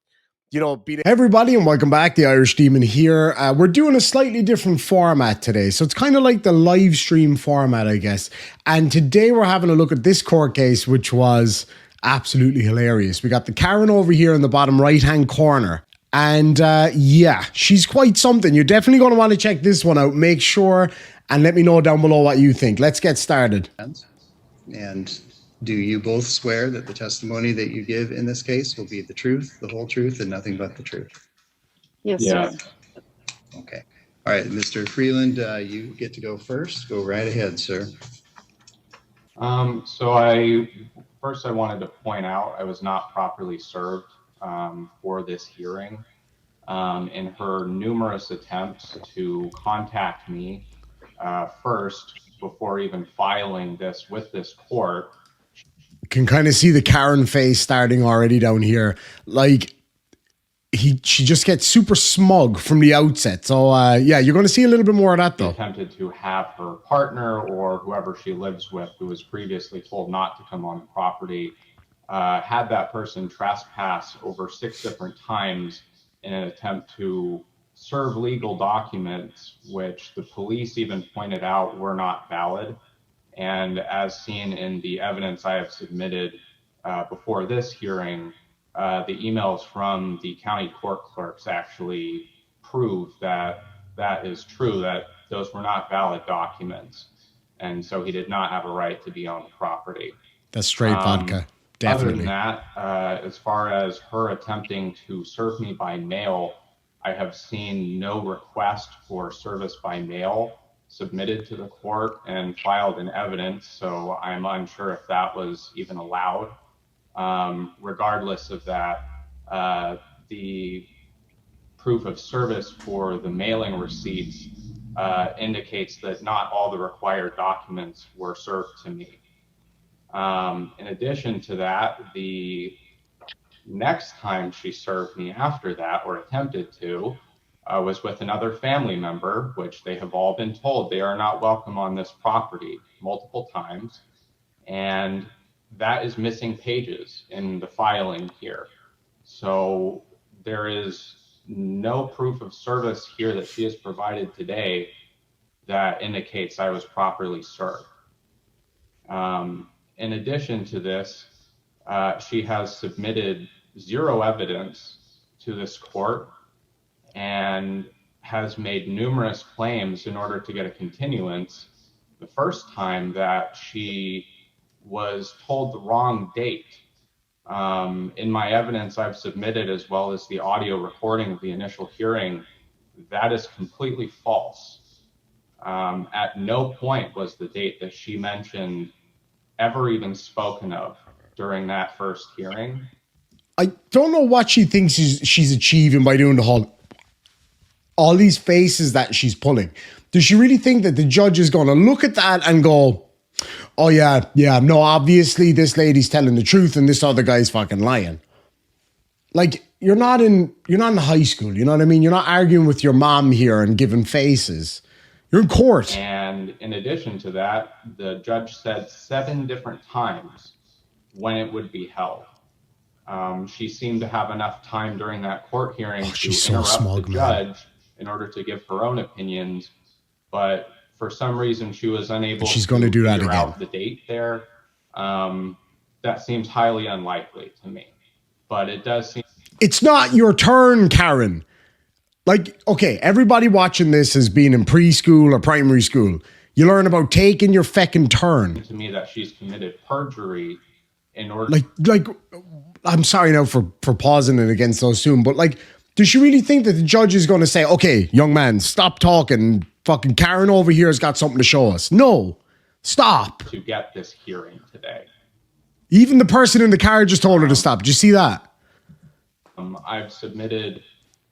being everybody, and welcome back. The Irish Demon here. We're doing a slightly different format today. So it's kind of like the live stream format, I guess. And today we're having a look at this court case, which was absolutely hilarious. We got the Karen over here in the bottom right-hand corner. And yeah, she's quite something. You're definitely going to want to check this one out. Make sure and let me know down below what you think. Let's get started. And do you both swear that the testimony that you give in this case will be the truth, the whole truth, and nothing but the truth? Yes, sir. Okay. All right, Mr. Freeland, you get to go first. Go right ahead, sir. So first I wanted to point out I was not properly served for this hearing. In her numerous attempts to contact me first before even filing this with this court. Can kind of see the Karen face starting already down here. Like, she just gets super smug from the outset. So yeah, you're going to see a little bit more of that though. Attempted to have her partner or whoever she lives with, who was previously told not to come on the property, had that person trespass over 6 different times in an attempt to serve legal documents, which the police even pointed out were not valid. And as seen in the evidence I have submitted before this hearing, the emails from the county court clerks actually prove that that is true, that those were not valid documents. And so he did not have a right to be on the property. That's straight vodka, definitely. Other than that, as far as her attempting to serve me by mail, I have seen no request for service by mail submitted to the court and filed in evidence, so I'm unsure if that was even allowed. Regardless of that, the proof of service for the mailing receipts indicates that not all the required documents were served to me. In addition to that, the next time she served me after that, or attempted to, was with another family member, which they have all been told they are not welcome on this property multiple times. And that is missing pages in the filing here. So there is no proof of service here that she has provided today that indicates I was properly served. In addition to this, she has submitted zero evidence to this court and has made numerous claims in order to get a continuance. The first time that she was told the wrong date. In my evidence I've submitted, as well as the audio recording of the initial hearing, that is completely false. At no point was the date that she mentioned ever even spoken of during that first hearing. I don't know what she thinks she's achieving by doing all these faces that she's pulling. Does she really think that the judge is going to look at that and go, oh yeah, no, obviously this lady's telling the truth and this other guy's fucking lying? Like, you're not in high school, you know what I mean? You're not arguing with your mom here and giving faces. You're in court. And in addition to that, the judge said 7 different times when it would be held. She seemed to have enough time during that court hearing to interrupt the judge in order to give her own opinions, but for some reason she was unable to do that figure again. out the date there. That seems highly unlikely to me, but it does seem. It's not your turn, Karen. Like, okay, everybody watching this has been in preschool or primary school. You learn about taking your feckin' turn. To me, that she's committed perjury in order. Like, I'm sorry now for pausing it again so soon, but like, does she really think that the judge is going to say, okay, young man, stop talking. Fucking Karen over here has got something to show us? No, stop. To get this hearing today. Even the person in the car just told her to stop. Did you see that? I've submitted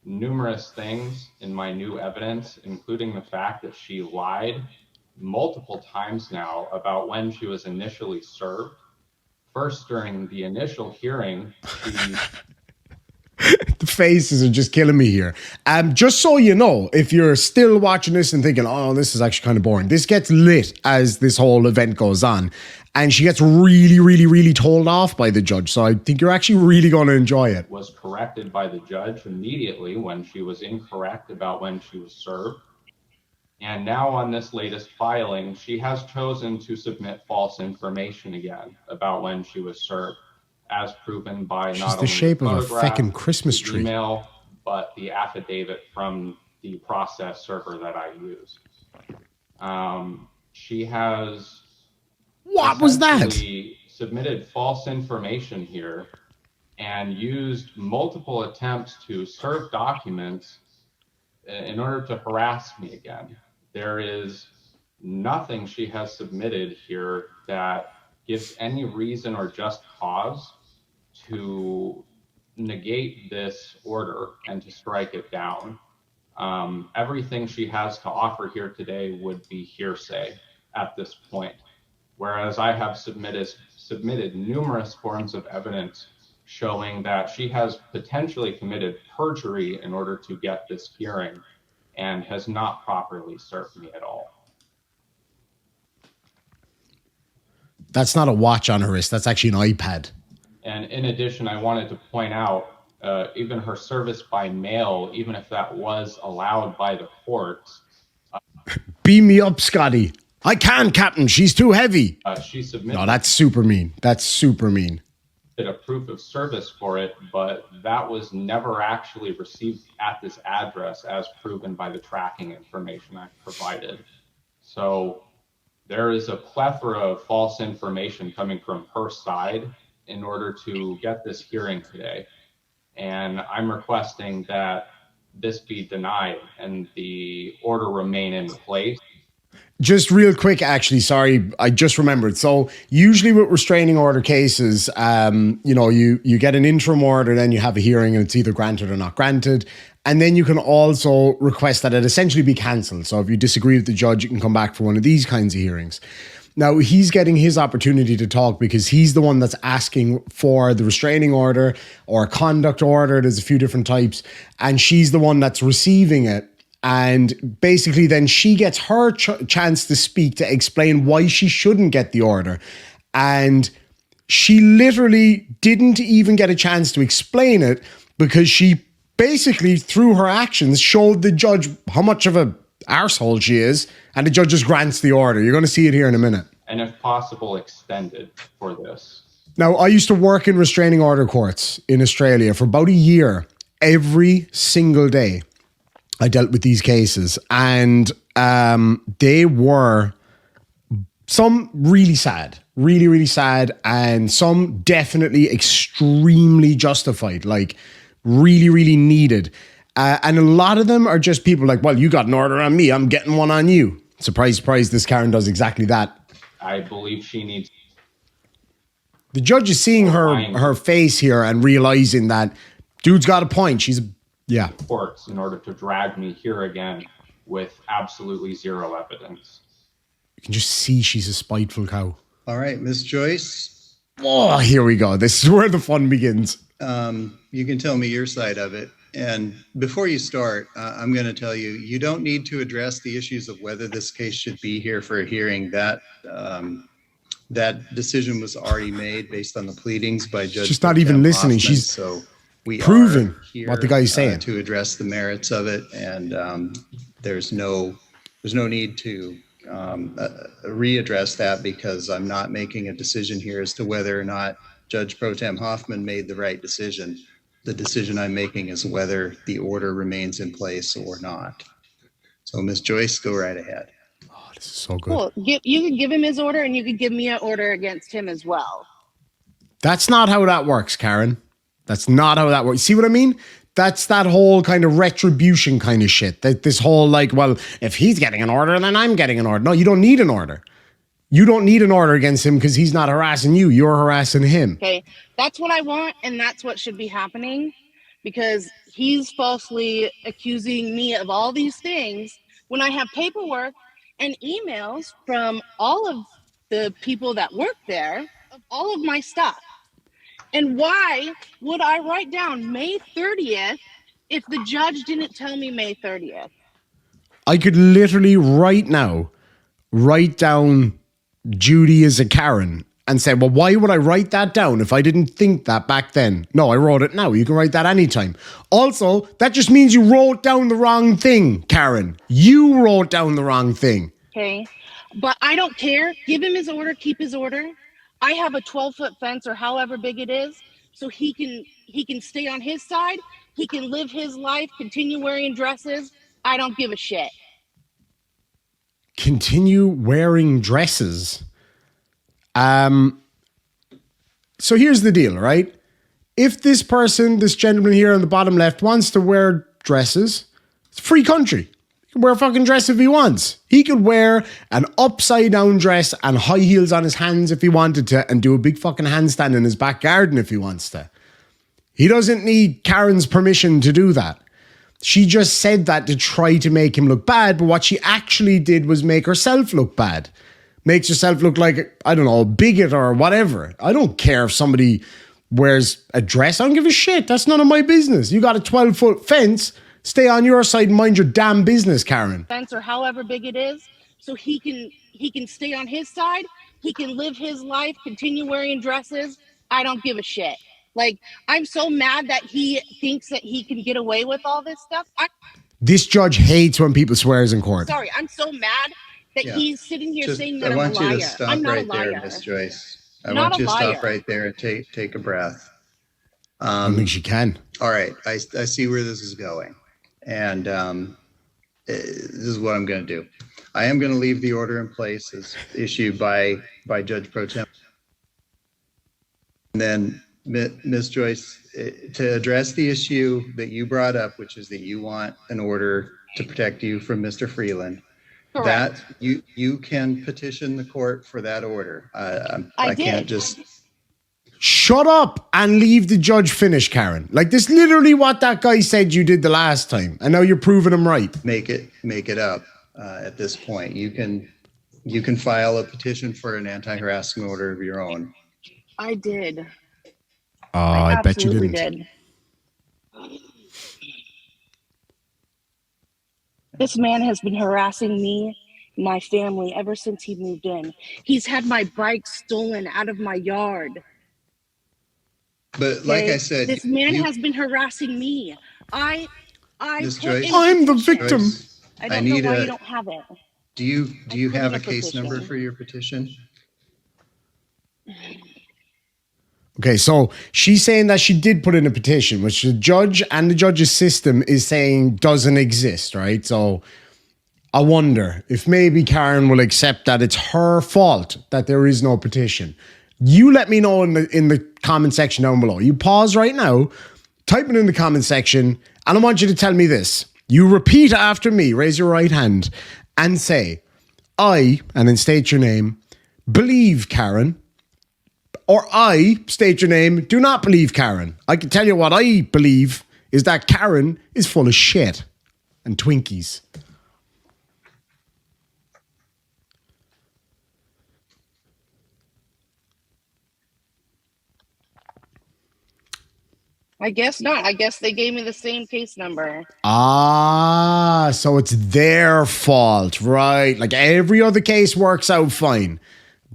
numerous things in my new evidence, including the fact that she lied multiple times now about when she was initially served. First, during the initial hearing, she... The faces are just killing me here. Just so you know, if you're still watching this and thinking, oh, this is actually kind of boring, this gets lit as this whole event goes on. And she gets really, really, really told off by the judge. So I think you're actually really going to enjoy it. Was corrected by the judge immediately when she was incorrect about when she was served. And now on this latest filing, she has chosen to submit false information again about when she was served, as proven by not only the shape of a feckin' Christmas tree, email, but the affidavit from the process server that I use. She has what was that? Submitted false information here and used multiple attempts to serve documents in order to harass me again. There is nothing she has submitted here that gives any reason or just cause to negate this order and to strike it down. Everything she has to offer here today would be hearsay at this point, whereas I have submitted numerous forms of evidence showing that she has potentially committed perjury in order to get this hearing and has not properly served me at all. That's not a watch on her wrist. That's actually an iPad. And in addition, I wanted to point out, even her service by mail, even if that was allowed by the courts. Beam me up, Scotty. I can't, Captain. She's too heavy. She submitted. No, that's super mean. That's super mean. A proof of service for it, but that was never actually received at this address as proven by the tracking information I provided. So there is a plethora of false information coming from her side in order to get this hearing today. And I'm requesting that this be denied and the order remain in place. Just real quick, actually, sorry, I just remembered. So usually with restraining order cases, you know, you get an interim order, then you have a hearing and it's either granted or not granted. And then you can also request that it essentially be cancelled. So if you disagree with the judge, you can come back for one of these kinds of hearings. Now, he's getting his opportunity to talk because he's the one that's asking for the restraining order or a conduct order. There's a few different types. And she's the one that's receiving it. And basically then she gets her chance to speak to explain why she shouldn't get the order. And she literally didn't even get a chance to explain it because she basically, through her actions, showed the judge how much of a arsehole she is, and the judge just grants the order. You're going to see it here in a minute. And if possible, extended for this. Now, I used to work in restraining order courts in Australia for about a year. Every single day, I dealt with these cases, and they were some really sad, really, really sad, and some definitely extremely justified, like really, really needed. And a lot of them are just people like, well, you got an order on me, I'm getting one on you. Surprise, surprise, this Karen does exactly that. I believe she needs. The judge is seeing her face here and realizing that dude's got a point. Yeah. Courts in order to drag me here again with absolutely zero evidence. You can just see she's a spiteful cow. All right, Ms. Joyce. Oh, here we go. This is where the fun begins. You can tell me your side of it. And before you start, I'm going to tell you, you don't need to address the issues of whether this case should be here for a hearing. That decision was already made based on the pleadings by Judge. She's not even listening. Hoffman, She's so we proving here, what the guy's saying to address the merits of it, and there's no need to readdress that, because I'm not making a decision here as to whether or not Judge Pro Tem Hoffman made the right decision. The decision I'm making is whether the order remains in place or not. So, Ms. Joyce, go right ahead. Oh, this is so good. Cool. You could give him his order, and you could give me an order against him as well. That's not how that works, Karen. That's not how that works. See what I mean? That's that whole kind of retribution kind of shit. That this whole like, well, if he's getting an order, then I'm getting an order. No, you don't need an order. You don't need an order against him because he's not harassing you. You're harassing him. Okay, that's what I want, and that's what should be happening, because he's falsely accusing me of all these things when I have paperwork and emails from all of the people that work there of all of my stuff. And why would I write down May 30th if the judge didn't tell me May 30th? I could literally right now write down Judy is a Karen and say, well, why would I write that down if I didn't think that back then? No, I wrote it now. You can write that anytime. Also, that just means you wrote down the wrong thing, Karen. You wrote down the wrong thing. Okay, but I don't care. Give him his order, keep his order. I have a 12-foot fence or however big it is, so he can stay on his side. He can live his life, continue wearing dresses. I don't give a shit. Continue wearing dresses. So here's the deal, right? If this person, this gentleman here on the bottom left, wants to wear dresses, it's a free country. He can wear a fucking dress if he wants. He could wear an upside down dress and high heels on his hands if he wanted to, and do a big fucking handstand in his back garden if he wants to. He doesn't need Karen's permission to do that. She just said that to try to make him look bad, but what she actually did was make herself look bad. Makes herself look like, I don't know, a bigot or whatever. I don't care if somebody wears a dress. I don't give a shit. That's none of my business. You got a 12-foot fence. Stay on your side and mind your damn business, Karen. Fence or however big it is, so he can stay on his side. He can live his life, continue wearing dresses. I don't give a shit. Like, I'm so mad that he thinks that he can get away with all this stuff. This judge hates when people swears in court. Sorry, I'm so mad that he's sitting here saying that I want I'm a liar. you to stop right there, Ms. Joyce. I want you to stop right there and take a breath. I don't think she can. All right, I see where this is going. And this is what I'm going to do. I am going to leave the order in place as issued by Judge Pro Tem. And then, Ms. Joyce, to address the issue that you brought up, which is that you want an order to protect you from Mr. Freeland, Correct. that you can petition the court for that order. I can't just... Shut up and leave the judge finish, Karen. Like, this literally what that guy said you did the last time, and now you're proving him right. Make it up at this point. You can file a petition for an anti-harassment order of your own. I did. I bet you didn't. Did. This man has been harassing me, my family, ever since he moved in. He's had my bike stolen out of my yard. But like I said, this man has been harassing me. Ms. Joyce, I'm the victim. I don't know why you don't have it. Do you have in a case number petition. for your petition? Okay, so she's saying that she did put in a petition, which the judge and the judge's system is saying doesn't exist, right? So I wonder if maybe Karen will accept that it's her fault that there is no petition. You let me know in the comment section down below. You pause right now, type it in the comment section, and I want you to tell me this. You repeat after me, raise your right hand, and say, I, and then state your name, believe Karen. Or I, state your name, do not believe Karen. I can tell you what I believe is that Karen is full of shit and Twinkies. I guess not. I guess they gave me the same case number. Ah, so it's their fault, right? Like every other case works out fine.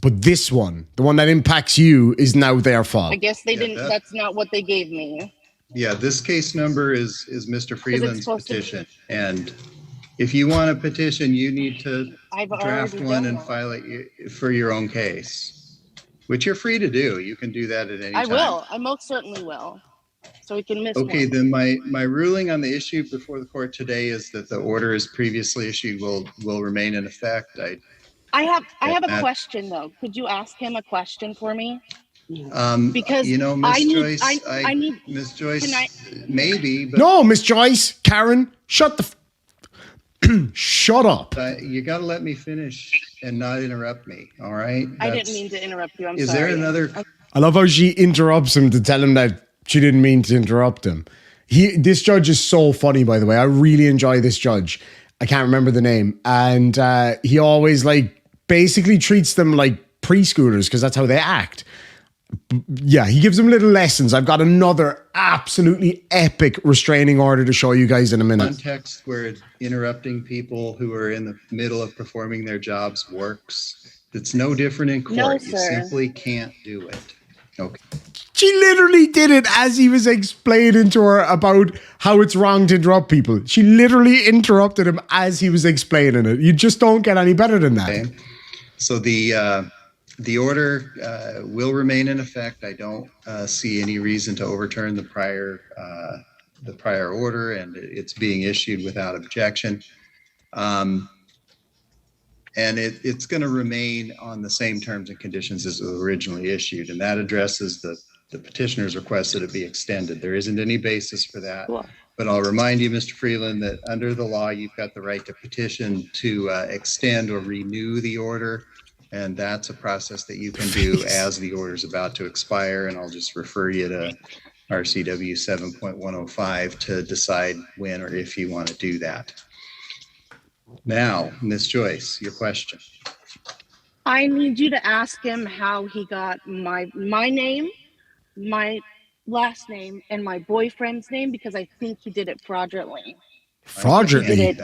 But this one, the one that impacts you, is now their fault. I guess they didn't. That's not what they gave me. Yeah, this case number is Mr. Freeland's petition. And if you want a petition, you need to draft one and file it for your own case, which you're free to do. You can do that at any time. I will. I most certainly will. So we can miss Okay, one. then my ruling on the issue before the court today is that the order as previously issued will remain in effect. I have a question though. Could you ask him a question for me? Because you know, Miss Joyce, I need Miss Joyce, maybe, but no, Miss Joyce, Karen, shut the shut up. You got to let me finish and not interrupt me. All right. I didn't mean to interrupt you. I'm sorry. Is there another? I love how she interrupts him to tell him that she didn't mean to interrupt him. This judge is so funny, by the way. I really enjoy this judge. I can't remember the name, and he always like basically treats them like preschoolers because that's how they act. Yeah, he gives them little lessons. I've got another absolutely epic restraining order to show you guys in a minute. Context where interrupting people who are in the middle of performing their jobs works. It's no different in court. No, you sir. simply can't do it. Okay. She literally did it as he was explaining to her about how it's wrong to interrupt people. She literally interrupted him as he was explaining it. You just don't get any better than that. Okay. So the order will remain in effect. I don't see any reason to overturn the prior order, and it's being issued without objection. And it's going to remain on the same terms and conditions as it was originally issued, and that addresses the petitioner's request that it be extended. There isn't any basis for that. Cool. But I'll remind you, Mr. Freeland, that under the law, you've got the right to petition to extend or renew the order. And that's a process that you can do as the order is about to expire. And I'll just refer you to RCW 7.105 to decide when or if you want to do that. Now, Ms. Joyce, your question. I need you to ask him how he got my name, my last name, and my boyfriend's name, because I think he did it fraudulently. Fraudulently?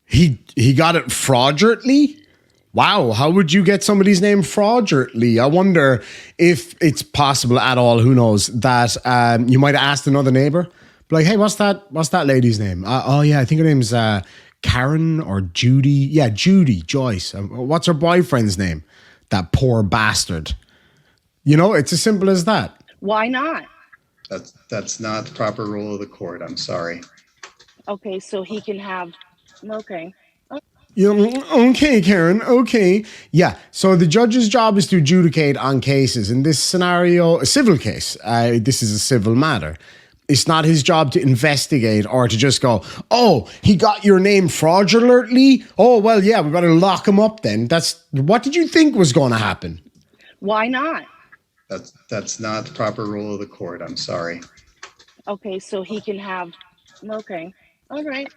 He got it fraudulently? Wow, how would you get somebody's name fraudulently? I wonder if it's possible at all, who knows, that you might have asked another neighbor, like, hey, what's that lady's name? Oh yeah, I think her name's Karen or Judy. Yeah, Judy Joyce. What's her boyfriend's name? That poor bastard. You know, it's as simple as that. Why not? That's not the proper role of the court. I'm sorry. Okay, so he can have, okay. Okay, Karen, okay. Yeah, so the judge's job is to adjudicate on cases. In this scenario, a civil case, this is a civil matter. It's not his job to investigate or to just go, oh, he got your name fraudulently? Oh, well, yeah, we better lock him up then. What did you think was going to happen? Why not? That's not the proper role of the court. I'm sorry. Okay, so he can have, okay. All right.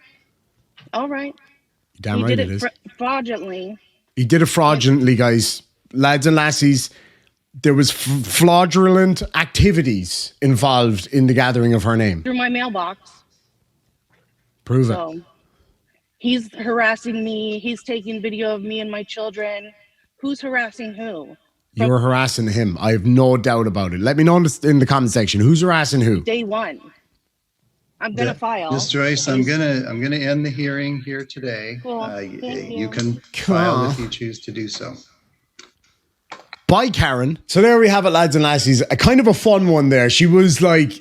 Damn he right did it is. Fraudulently. He did it fraudulently, guys. Lads and lassies, there was fraudulent activities involved in the gathering of her name. Through my mailbox. Prove it. So he's harassing me. He's taking video of me and my children. Who's harassing who? You're harassing him. I have no doubt about it. Let me know in the comment section. Who's harassing who? Day one. I'm gonna file. Ms. Joyce, I'm gonna end the hearing here today. Cool. Thank You you. can file if you choose to do so. Bye, Karen. So there we have it, lads and lassies. A kind of a fun one there. She was like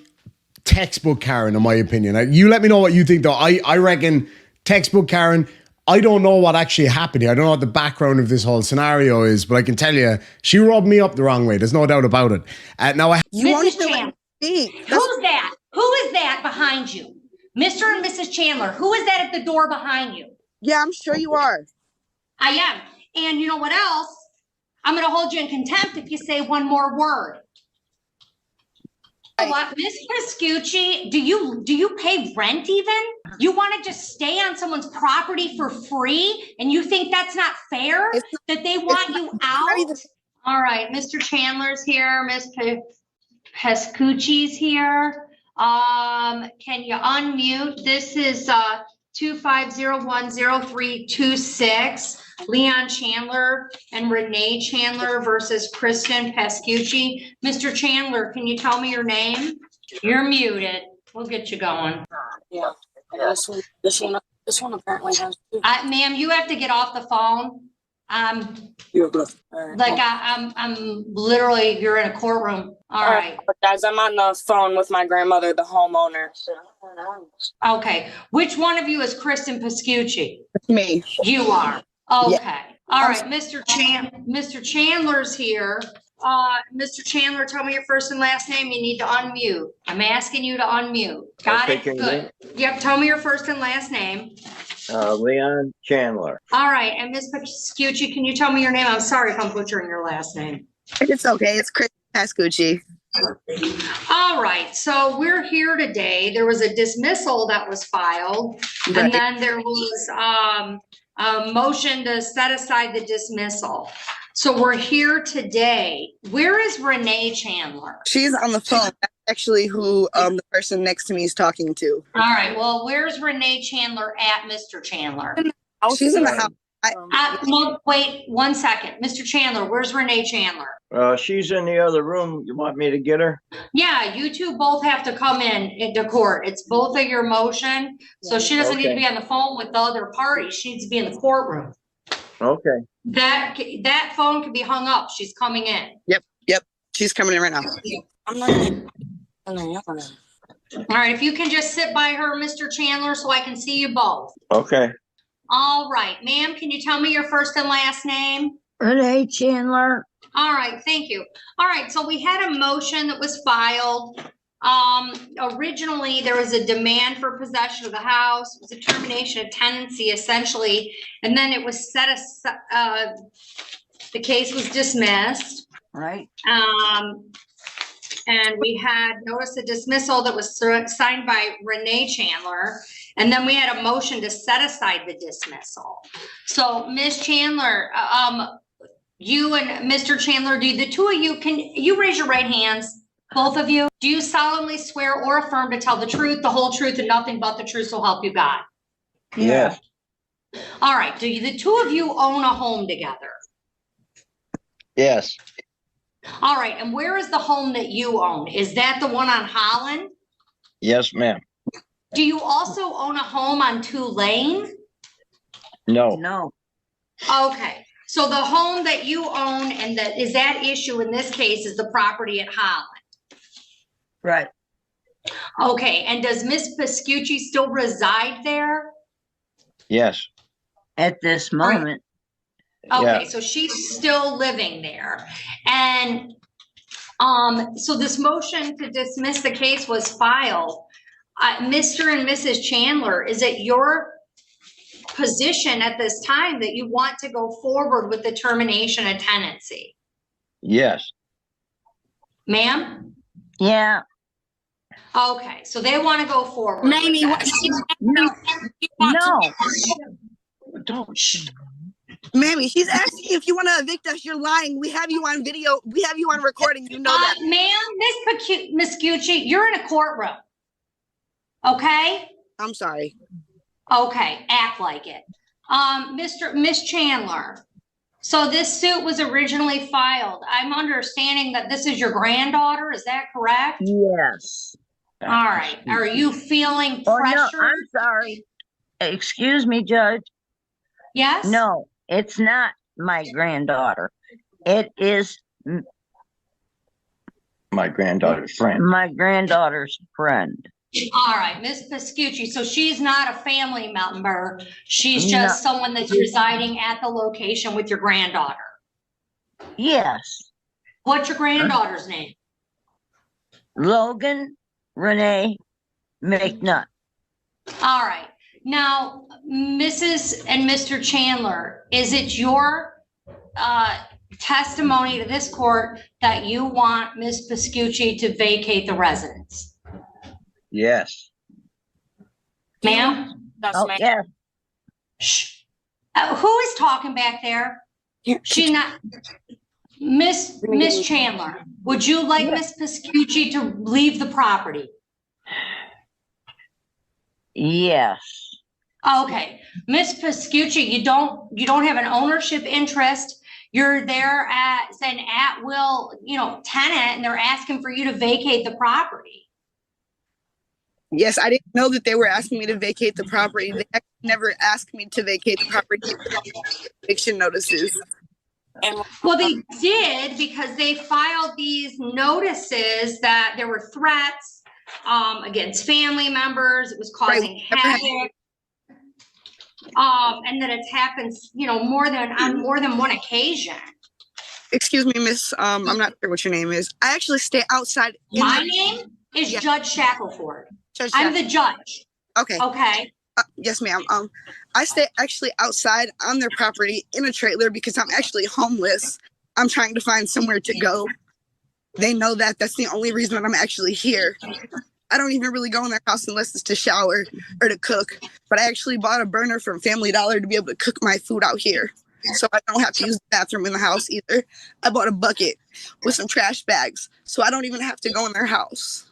textbook Karen, in my opinion. You let me know what you think, though. I reckon textbook Karen. I don't know what actually happened here. I don't know what the background of this whole scenario is, but I can tell you, she rubbed me up the wrong way. There's no doubt about it. Now, Mrs. Chandler, who's that? Who is that behind you? Mr. and Mrs. Chandler, who is that at the door behind you? Yeah, I'm sure you are. I am. And you know what else? I'm going to hold you in contempt if you say one more word. What, Miss Pascucci, do you pay rent even? You want to just stay on someone's property for free, and you think that's not fair? That they want you out? All right, Mr. Chandler's here, Miss Pascucci's here. Can you unmute? This is 2501036. Leon Chandler and Renee Chandler versus Kristen Pascucci. Mr. Chandler, can you tell me your name? You're muted. We'll get you going. Yeah, this one apparently has two. Ma'am, you have to get off the phone. I'm literally, you're in a courtroom. All right. Guys, I'm on the phone with my grandmother, the homeowner. Okay. Which one of you is Kristen Pascucci? Me. You are. Okay. Yeah. All right. Mr. Chandler's here. Mr. Chandler, tell me your first and last name. You need to unmute. I'm asking you to unmute. Got it? Good. Yep. Tell me your first and last name. Leon Chandler. All right. And Ms. Pascucci, can you tell me your name? I'm sorry if I'm butchering your last name. It's okay. It's Chris Pascucci. All right. So we're here today. There was a dismissal that was filed, and then there was a motion to set aside the dismissal. So we're here today. Where is Renee Chandler? She's on the phone. That's actually who the person next to me is talking to. All right. Well, where's Renee Chandler at, Mr. Chandler? She's in the house. Well, wait 1 second. Mr. Chandler, where's Renee Chandler? She's in the other room. You want me to get her? Yeah, you two both have to come into court. It's both of your motion. So she doesn't need to be on the phone with the other party. She needs to be in the courtroom. Okay. That phone can be hung up. She's coming in. Yep. She's coming in right now. I'm not. All right, if you can just sit by her, Mr. Chandler, so I can see you both. Okay. All right, ma'am, can you tell me your first and last name? Renee Chandler. All right, thank you. All right, so we had a motion that was filed. Originally, there was a demand for possession of the house. It was a termination of tenancy, essentially, and then it was set aside. The case was dismissed. Right. And we had notice of dismissal that was signed by Renee Chandler. And then we had a motion to set aside the dismissal. So Ms. Chandler, you and Mr. Chandler, do the two of you, can you raise your right hands, both of you? Do you solemnly swear or affirm to tell the truth, the whole truth, and nothing but the truth, so help you God? Yes. All right, do the two of you own a home together? Yes. All right, and where is the home that you own? Is that the one on Holland? Yes, ma'am. Do you also own a home on Tulane? No. No. Okay, so the home that you own and that is that issue in this case is the property at Holland. Right. Okay, and does Miss Pascucci still reside there? Yes. At this moment. Okay, Yeah. so she's still living there. And so this motion to dismiss the case was filed. Mr. and Mrs. Chandler, is it your position at this time that you want to go forward with the termination of tenancy? Yes. Ma'am? Yeah. Okay, so they want to go forward. Mamie, with what? that. No. Don't. Mammy, she's asking if you want to evict us. You're lying. We have you on video. We have you on recording. You know that. Ma'am, Miss Pascucci, you're in a courtroom. Okay? I'm sorry. Okay, act like it. Miss Chandler, so this suit was originally filed. I'm understanding that this is your granddaughter, is that correct? Yes. All right. Are you feeling Oh, no, pressure? I'm sorry. Excuse me, Judge. Yes? No, it's not my granddaughter. It is My granddaughter's friend. my granddaughter's friend. All right, Miss Pascucci. So she's not a family member. She's No. just someone that's residing at the location with your granddaughter. Yes. What's your granddaughter's name? Logan Renee McNutt. All right. Now, Mrs. and Mr. Chandler, is it your testimony to this court that you want Miss Pascucci to vacate the residence? Yes. Ma'am? Oh, yeah. Shh. Who is talking back there? She's not. Miss Chandler, would you like Miss Pascucci to leave the property? Yes. Okay, Miss Pascucci, you don't have an ownership interest. You're there as an at-will, tenant, and they're asking for you to vacate the property. Yes, I didn't know that they were asking me to vacate the property. They actually never asked me to vacate the property. Eviction notices. Well, they did because they filed these notices that there were threats against family members. It was causing havoc. And that it's happened, on more than one occasion. Excuse me, Miss. I'm not sure what your name is. I actually stay outside. My name is Judge Shackelford. I'm the judge. Okay. Okay. Yes, ma'am. I stay actually outside on their property in a trailer because I'm actually homeless. I'm trying to find somewhere to go. They know that. That's the only reason that I'm actually here. I don't even really go in their house unless it's to shower or to cook. But I actually bought a burner from Family Dollar to be able to cook my food out here. So I don't have to use the bathroom in the house either. I bought a bucket with some trash bags. So I don't even have to go in their house.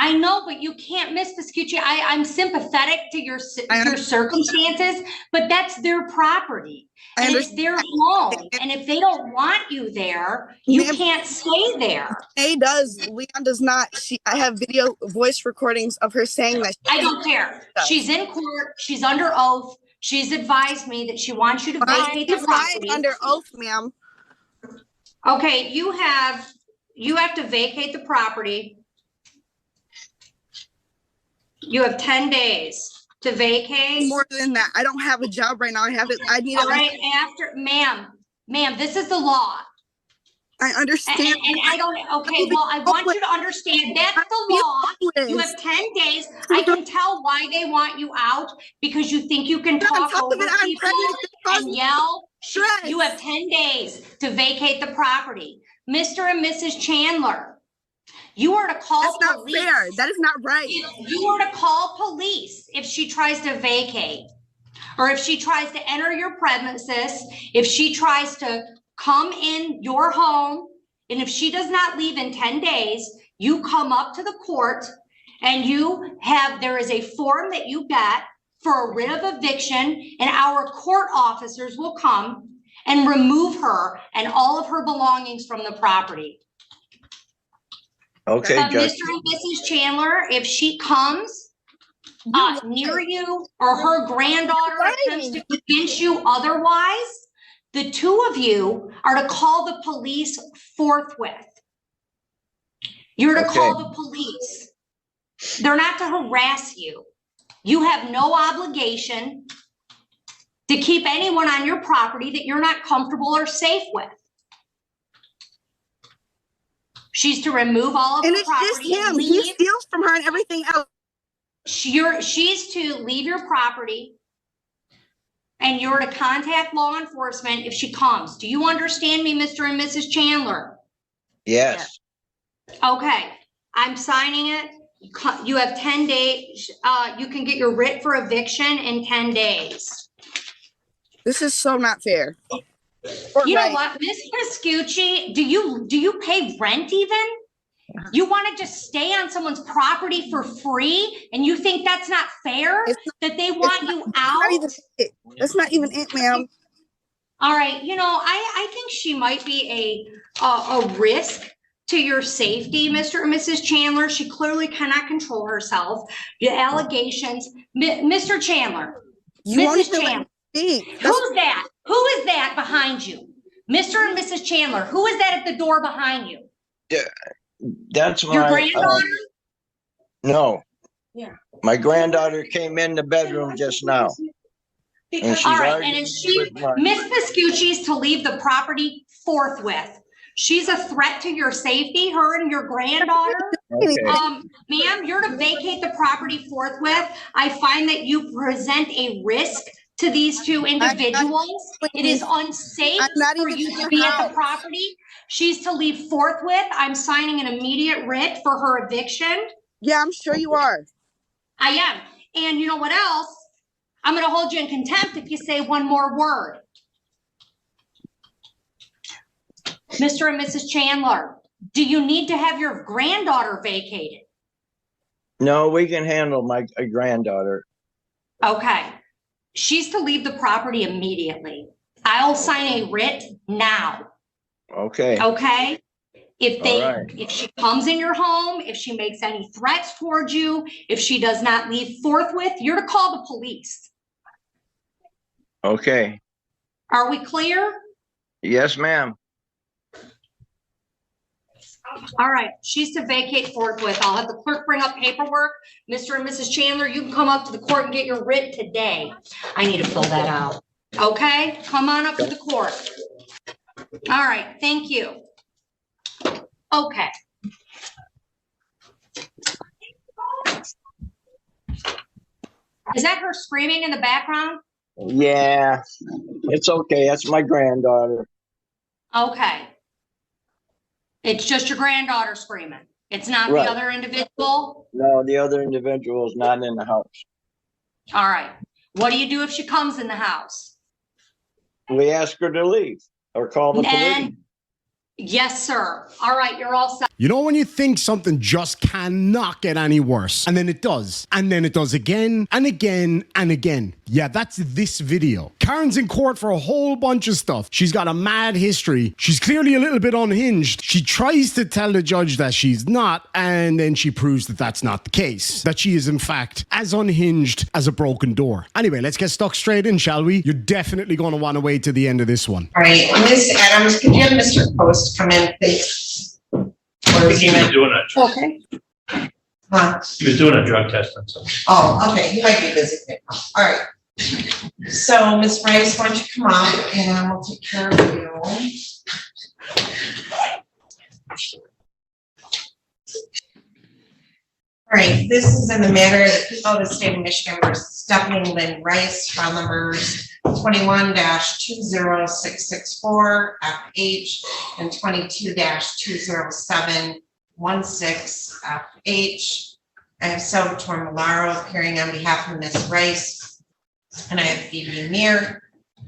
I know, but you can't, Miss Pascucci. I'm sympathetic to your circumstances, but that's their property. And it's their home. And if they don't want you there, you can't stay there. Leon does not. I have voice recordings of her saying that. I don't care. She's in court. She's under oath. She's advised me that she wants you to vacate the property. Under oath, ma'am. Okay, you have to vacate the property. You have 10 days to vacate. More than that. I don't have a job right now. I need all right, ma'am, this is the law. I understand. And I don't, okay, well, I want you to understand that's the law. You have 10 days. I can tell why they want you out because you think you can talk over people and yell. You have 10 days to vacate the property. Mr. and Mrs. Chandler, you are to call police. That's not fair. That is not right. You are to call police if she tries to vacate or if she tries to enter your premises, if she tries to come in your home, and if she does not leave in 10 days, you come up to the court and there is a form that you get for a writ of eviction, and our court officers will come and remove her and all of her belongings from the property. Okay, Judge. Mr. and Mrs. Chandler, if she comes near you or her granddaughter attempts to convince you otherwise, the two of you are to call the police forthwith. You're to call the police. They're not to harass you. You have no obligation to keep anyone on your property that you're not comfortable or safe with. She's to remove all of her property. And it's just him. He steals from her and everything else. She's to leave your property. And you're to contact law enforcement if she comes. Do you understand me, Mr. and Mrs. Chandler? Yes. Okay, I'm signing it. You have 10 days. You can get your writ for eviction in 10 days. This is so not fair. You know what, Miss Pascucci, do you pay rent even? You want to just stay on someone's property for free, and you think that's not fair? That they want you out? That's not even it, ma'am. All right, I think she might be a risk to your safety, Mr. and Mrs. Chandler. She clearly cannot control herself. The allegations, Mr. Chandler, Mrs. Chandler, who's that? Who is that behind you? Mr. and Mrs. Chandler, who is that at the door behind you? That's Your granddaughter? No. Yeah. My granddaughter came in the bedroom just now. And she's all right, arguing and she, with my- Miss Piscucci's to leave the property forthwith. She's a threat to your safety, her and your granddaughter. Okay. Ma'am, you're to vacate the property forthwith. I find that you present a risk to these two individuals. It is unsafe for you to be at the property. She's to leave forthwith. I'm signing an immediate writ for her eviction. Yeah, I'm sure you are. I am. And you know what else? I'm going to hold you in contempt if you say one more word. Mr. and Mrs. Chandler, do you need to have your granddaughter vacated? No, we can handle my granddaughter. Okay. She's to leave the property immediately. I'll sign a writ now. Okay. Okay? If they, All right. if she comes in your home, if she makes any threats towards you, if she does not leave forthwith, you're to call the police. Okay. Are we clear? Yes, ma'am. All right, she's to vacate forthwith. I'll have the clerk bring up paperwork. Mr. and Mrs. Chandler, you can come up to the court and get your writ today. I need to fill that out. Okay, come on up to the court. All right, thank you. Okay. Is that her screaming in the background? Yeah, it's okay. That's my granddaughter. Okay. It's just your granddaughter screaming. It's not Right. the other individual? No, the other individual is not in the house. All right. What do you do if she comes in the house? We ask her to leave or call the police. And yes, sir. All right, you're all set. You know when you think something just cannot get any worse, and then it does, and then it does again, and again, and again. Yeah, that's this video. Karen's in court for a whole bunch of stuff. She's got a mad history. She's clearly a little bit unhinged. She tries to tell the judge that she's not, and then she proves that that's not the case. That she is, in fact, as unhinged as a broken door. Anyway, let's get stuck straight in, shall we? You're definitely going to want to wait to the end of this one. All right, Ms. Adams, could you have Mr. Post come in, please? I think he was doing a, Okay. Huh? he was doing a drug test on something. Oh, okay, he might be busy. All right. So, Ms. Rice, why don't you come up and we'll take care of you. All right, this is in the matter that people of the state of Michigan versus Stalking Lynn Rice, file numbers 21-20664 FH and 22-20716 FH. I have Salvatore Malaro appearing on behalf of Ms. Rice, and I have Phoebe Meir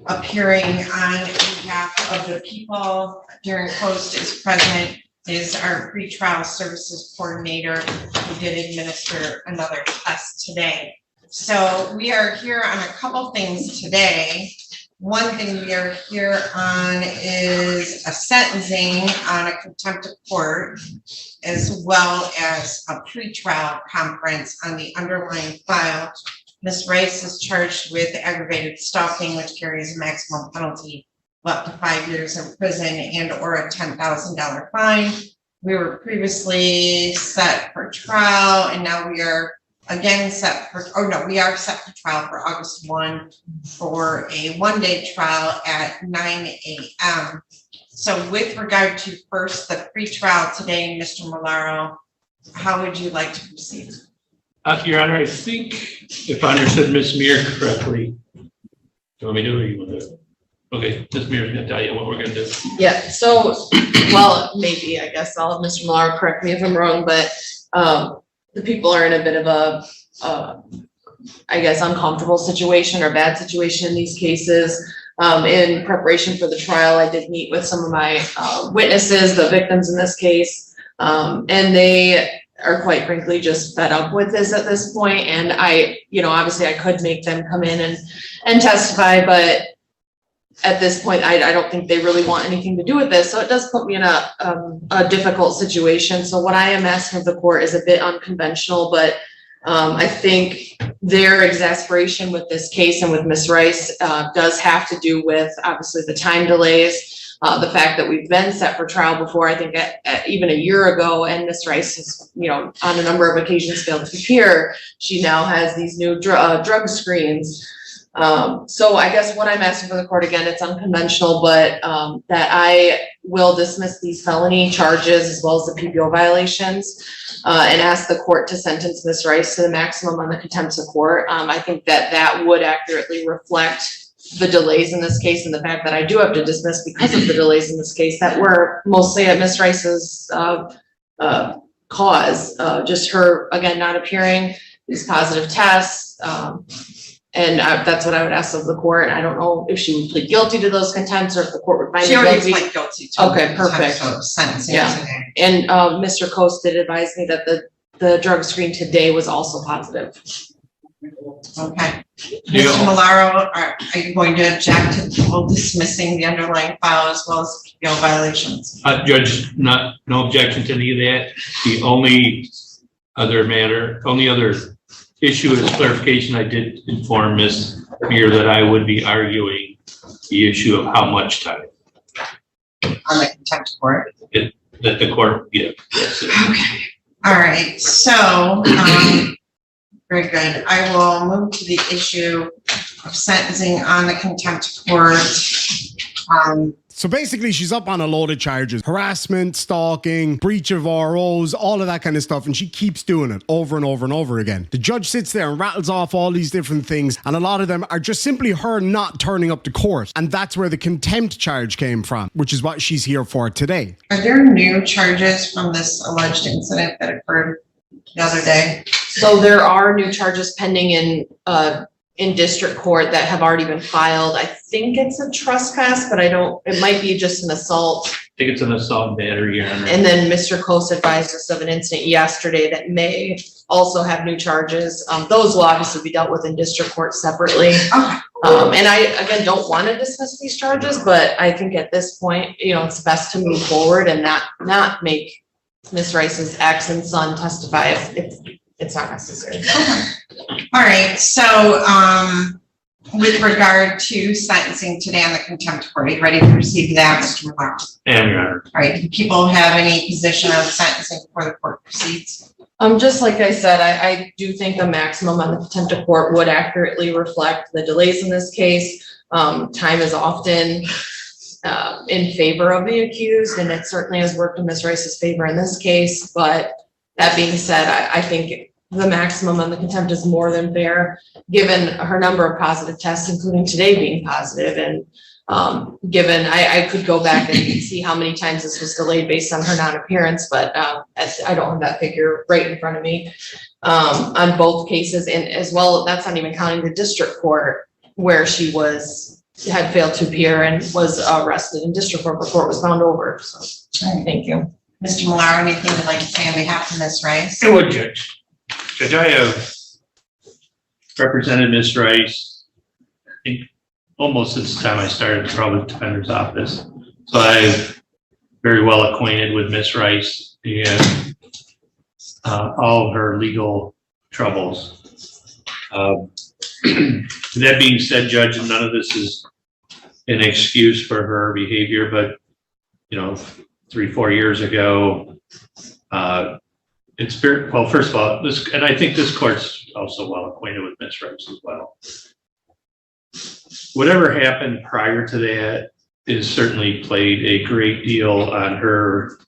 appearing on behalf of the people. Darren Post is present, is our pretrial services coordinator who did administer another test today. So we are here on a couple things today. One thing we are here on is a sentencing on a contempt of court, as well as a pretrial conference on the underlying file. Ms. Rice is charged with aggravated stalking, which carries a maximum penalty of up to 5 years in prison and or a $10,000 fine. We were previously set for trial, and now we are again set for, we are set for trial for August 1 for a one-day trial at 9 a.m. So with regard to first the pre-trial today, Mr. Malaro, how would you like to proceed? Your Honor, I think if I understood Ms. Meir correctly, do you want me to do it or you want to? Okay, Ms. Meir is going to tell you what we're going to do. Yeah, so, well, maybe, I guess I'll have Mr. Malaro correct me if I'm wrong, but the people are in a bit of a, I guess, uncomfortable situation or bad situation in these cases. In preparation for the trial, I did meet with some of my witnesses, the victims in this case, and they are quite frankly just fed up with this at this point. And I, obviously I could make them come in and testify, but at this point, I don't think they really want anything to do with this. So it does put me in a difficult situation. So what I am asking of the court is a bit unconventional, but I think their exasperation with this case and with Ms. Rice does have to do with obviously the time delays, the fact that we've been set for trial before, I think even a year ago, and Ms. Rice has, on a number of occasions failed to appear. She now has these new drug screens. So I guess what I'm asking for the court, again, it's unconventional, but that I will dismiss these felony charges as well as the PPO violations and ask the court to sentence Ms. Rice to the maximum on the contempt of court. I think that would accurately reflect the delays in this case and the fact that I do have to dismiss because of the delays in this case that were mostly at Ms. Rice's cause, just her, again, not appearing, these positive tests. And that's what I would ask of the court. I don't know if she would plead guilty to those contempts or if the court would find She her already guilty. pled guilty to. Okay, perfect. Sentencing Yeah. today. And Mr. Coast did advise me that the drug screen today was also positive. Okay. Yeah. Mr. Malaro, are you going to object to people dismissing the underlying file as well as PPO violations? Judge, no objection to any of that. The only other issue is clarification. I did inform Ms. Muir that I would be arguing the issue of how much time On the contempt court? that the court would give. Yes. Okay. All right. So, very good. I will move to the issue of sentencing on the contempt court. So basically, she's up on a load of charges: harassment, stalking, breach of ROs, all of that kind of stuff. And she keeps doing it over and over and over again. The judge sits there and rattles off all these different things. And a lot of them are just simply her not turning up to court. And that's where the contempt charge came from, which is what she's here for today. Are there new charges from this alleged incident that occurred the other day? So there are new charges pending in district court that have already been filed. I think it's a trespass, but it might be just an assault. I think it's an assault battery. And then Mr. Coast advised us of an incident yesterday that may also have new charges. Those will obviously be dealt with in district court separately. Okay. And I, again, don't want to dismiss these charges, but I think at this point, it's best to move forward and not make Ms. Rice's ex and son testify if it's not necessary. Okay. All right. So, with regard to sentencing today on the contempt court, are you ready to receive that, Mr. McLaughlin? And Your Honor. All right. Do people have any position on sentencing before the court proceeds? Just like I said, I do think a maximum on the contempt of court would accurately reflect the delays in this case. Time is often in favor of the accused, and it certainly has worked in Ms. Rice's favor in this case. But that being said, I think the maximum on the contempt is more than fair, given her number of positive tests, including today being positive. And given, I could go back and see how many times this was delayed based on her non-appearance, but I don't have that figure right in front of me on both cases. And as well, that's not even counting the district court where she had failed to appear and was arrested in district court before it was found over. So thank you. Mr. Millar, anything you'd like to say on behalf of Ms. Rice? I would, Judge. Judge, I have represented Ms. Rice, I think, almost since the time I started the public defender's office. So I'm very well acquainted with Ms. Rice and all of her legal troubles. That being said, Judge, none of this is an excuse for her behavior, but 3-4 years ago, well, first of all, and I think this court's also well acquainted with Ms. Rice as well. Whatever happened prior to that is certainly played a great deal on her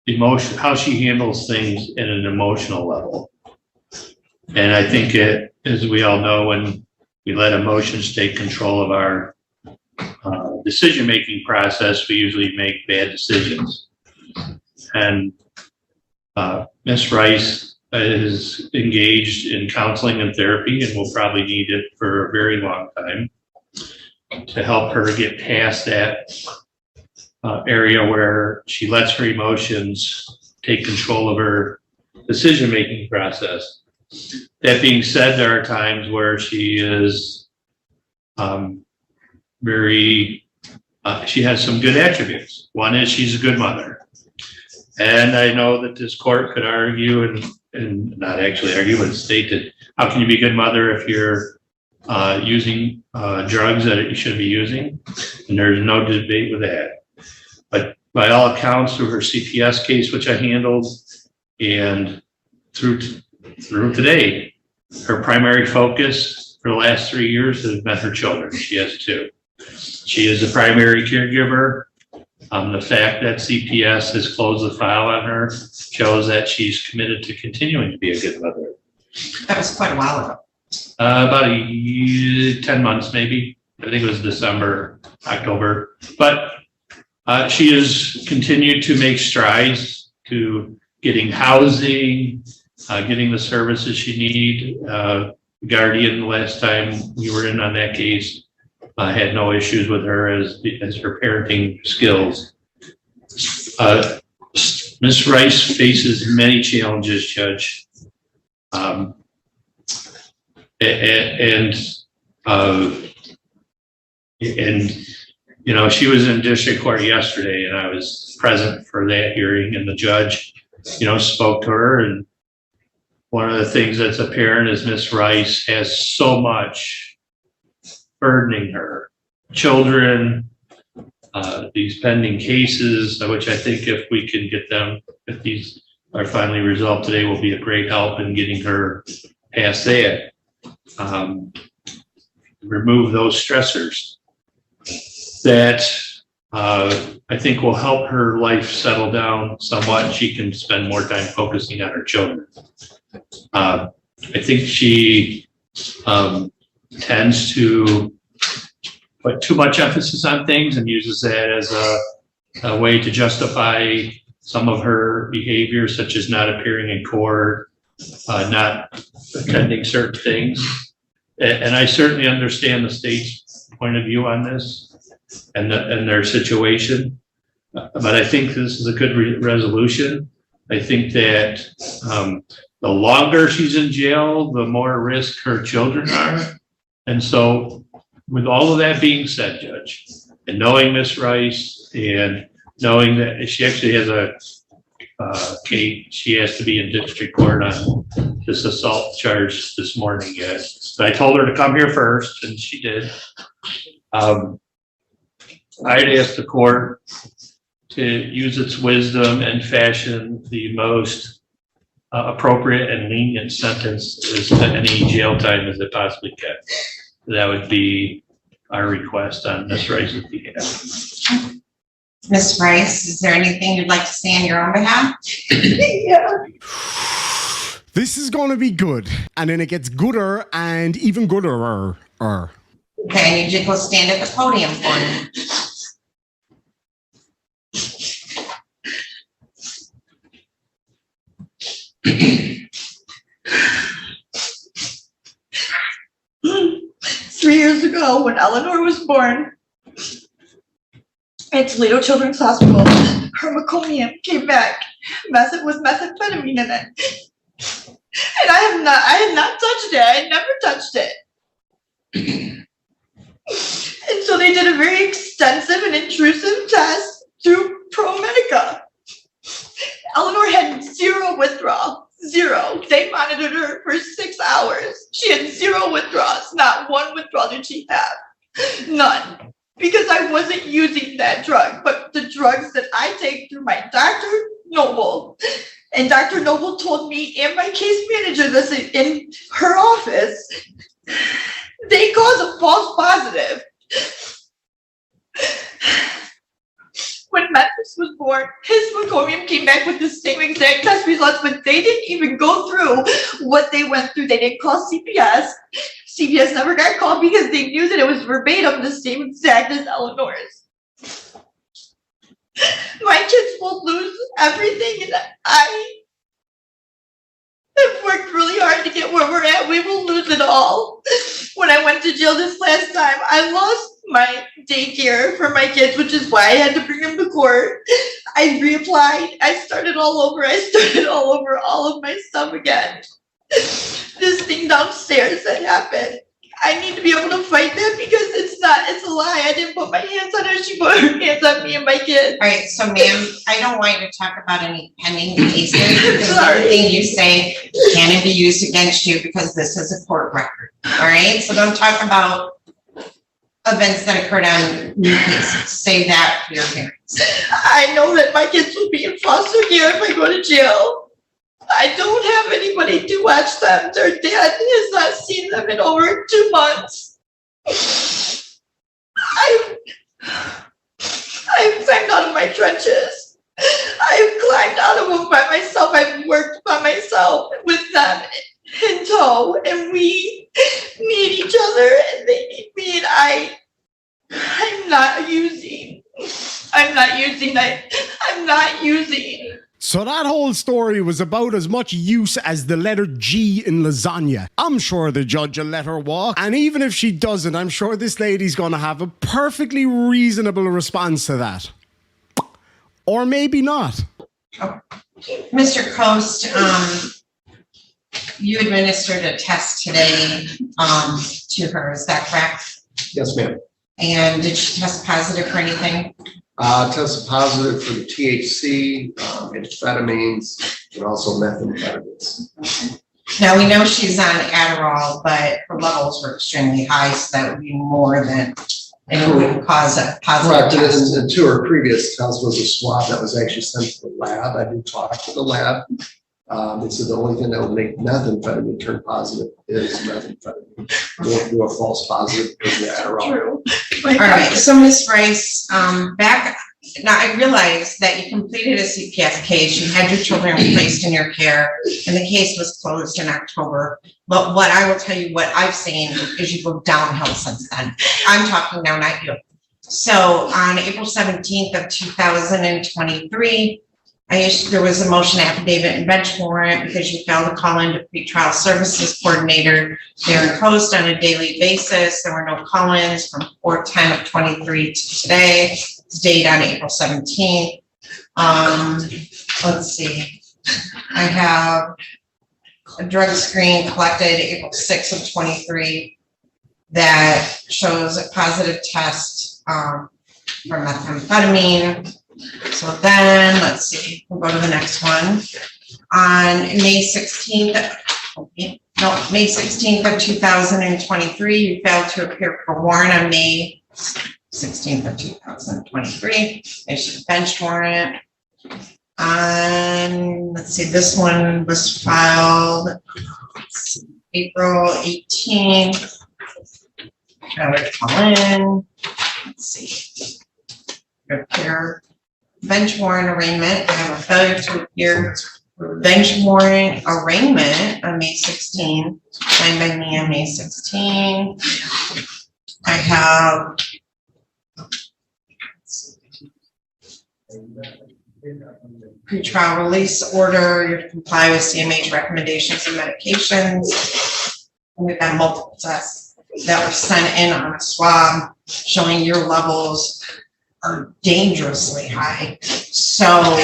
emotion, how she handles things at an emotional level. And I think as we all know, when we let emotions take control of our decision-making process, we usually make bad decisions. And Ms. Rice is engaged in counseling and therapy and will probably need it for a very long time to help her get past that area where she lets her emotions take control of her decision-making process. That being said, there are times where she is She has some good attributes. One is she's a good mother. And I know that this court could argue and not actually argue, but state that how can you be a good mother if you're using drugs that you shouldn't be using? And there's no debate with that. But by all accounts, through her CPS case, which I handled, and through today, her primary focus for the last 3 years has been her children. She has 2. She is the primary caregiver. The fact that CPS has closed the file on her shows that she's committed to continuing to be a good mother. That was quite a while ago. About 10 months, maybe. I think it was December, October. But she has continued to make strides to getting housing, getting the services she needs. Guardian, the last time we were in on that case, had no issues with her as her parenting skills. Ms. Rice faces many challenges, Judge. You know, she was in district court yesterday, and I was present for that hearing, and the judge, you know, spoke to her. And one of the things that's apparent is Ms. Rice has so much burdening her. Children, these pending cases, which I think if we can get them, if these are finally resolved today, will be a great help in getting her past that. Remove those stressors that I think will help her life settle down somewhat. She can spend more time focusing on her children. I think she tends to put too much emphasis on things and uses that as a way to justify some of her behavior, such as not appearing in court, not attending certain things. And I certainly understand the state's point of view on this and their situation. But I think this is a good resolution. I think that the longer she's in jail, the more risk her children are. And so with all of that being said, Judge, and knowing Ms. Rice and knowing that she actually has a case, she has to be in district court on this assault charge this morning yet. But I told her to come here first, and she did. I'd ask the court to use its wisdom and fashion the most appropriate and lenient sentence as to any jail time as it possibly can. That would be our request on Ms. Rice's behalf. Ms. Rice, is there anything you'd like to say on your own behalf? Yeah. This is going to be good. And then it gets gooder and even gooder. Okay, I need you to go stand at the podium for me. 3 years ago, when Eleanor was born, at Toledo Children's Hospital, her meconium came back with methamphetamine in it. And I had not touched it. I had never touched it. And so they did a very extensive and intrusive test through ProMedica. Eleanor had zero withdrawal, zero. They monitored her for 6 hours. She had zero withdrawals. Not one withdrawal did she have. None. Because I wasn't using that drug, but the drugs that I take through my Dr. Noble, and Dr. Noble told me and my case manager this in her office, they cause a false positive. When Memphis was born, his meconium came back with the same exact test results, but they didn't even go through what they went through. They didn't call CPS. CPS never got called because they knew that it was verbatim the same exact as Eleanor's. My kids will lose everything, and I have worked really hard to get where we're at. We will lose it all. When I went to jail this last time, I lost my daycare for my kids, which is why I had to bring them to court. I reapplied. I started all over. I started all over all of my stuff again. This thing downstairs that happened, I need to be able to fight that because it's a lie. I didn't put my hands on her. She put her hands on me and my kids. All right, so ma'am, I don't want you to talk about any pending cases because everything you say can be used against you because this is a court record. All right, so don't talk about events that occurred on new cases. Say that for your parents. I know that my kids will be in foster care if I go to jail. I don't have anybody to watch them. Their dad has not seen them in over 2 months. I've climbed out of my trenches. I've climbed out of them by myself. I've worked by myself with them in tow, and we need each other, and they need me, and I'm not using. So that whole story was about as much use as the letter G in lasagna. I'm sure the judge will let her walk. And even if she doesn't, I'm sure this lady's going to have a perfectly reasonable response to that. Or maybe not. Oh. Mr. Coast, you administered a test today to her, is that correct? Yes, ma'am. And did she test positive for anything? Tested positive for the THC, amphetamines, and also methamphetamines. Okay. Now we know she's on Adderall, but her levels were extremely high, so that would be more than, and it wouldn't cause a positive test. And to her previous test was a swab that was actually sent to the lab. I did talk to the lab. They said the only thing that would make methamphetamine turn positive is methamphetamine. Won't do a false positive because of the Adderall. True. All right, so Ms. Rice, now I realize that you completed a CPS case, you had your children placed in your care, and the case was closed in October. But what I will tell you, what I've seen is you go downhill since then. I'm talking now, not you. So on April 17th of 2023, there was a motion affidavit and bench warrant because you failed to call in to pretrial services coordinator. They're imposed on a daily basis. There were no call-ins from 4/10 of 23 to today. It's date on April 17th. Let's see. I have a drug screen collected April 6th of 23 that shows a positive test for methamphetamine. So then, let's see, we'll go to the next one. On May 16th of 2023, you failed to appear for warrant on May 16th of 2023. Issued a bench warrant. Let's see, this one was filed April 18th. Try to call in. Let's see. Appear. Bench warrant arraignment. I have a failure to appear for bench warrant arraignment on May 16, signed by me on May 16. I have pretrial release order. You have to comply with CMH recommendations and medications. And we've got multiple tests that were sent in on a swab showing your levels are dangerously high. So,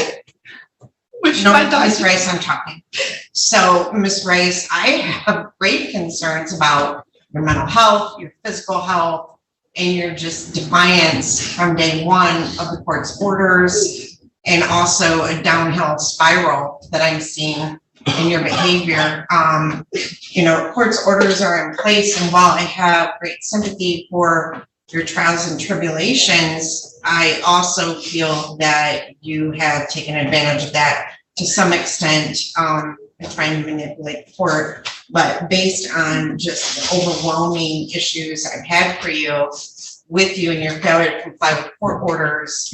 Ms. Rice, I'm talking. So, Ms. Rice, I have great concerns about your mental health, your physical health, and your just defiance from day one of the court's orders, and also a downhill spiral that I'm seeing in your behavior. Court's orders are in place, and while I have great sympathy for your trials and tribulations, I also feel that you have taken advantage of that to some extent, trying to manipulate the court. But based on just the overwhelming issues I've had for you, with you and your failure to comply with court orders,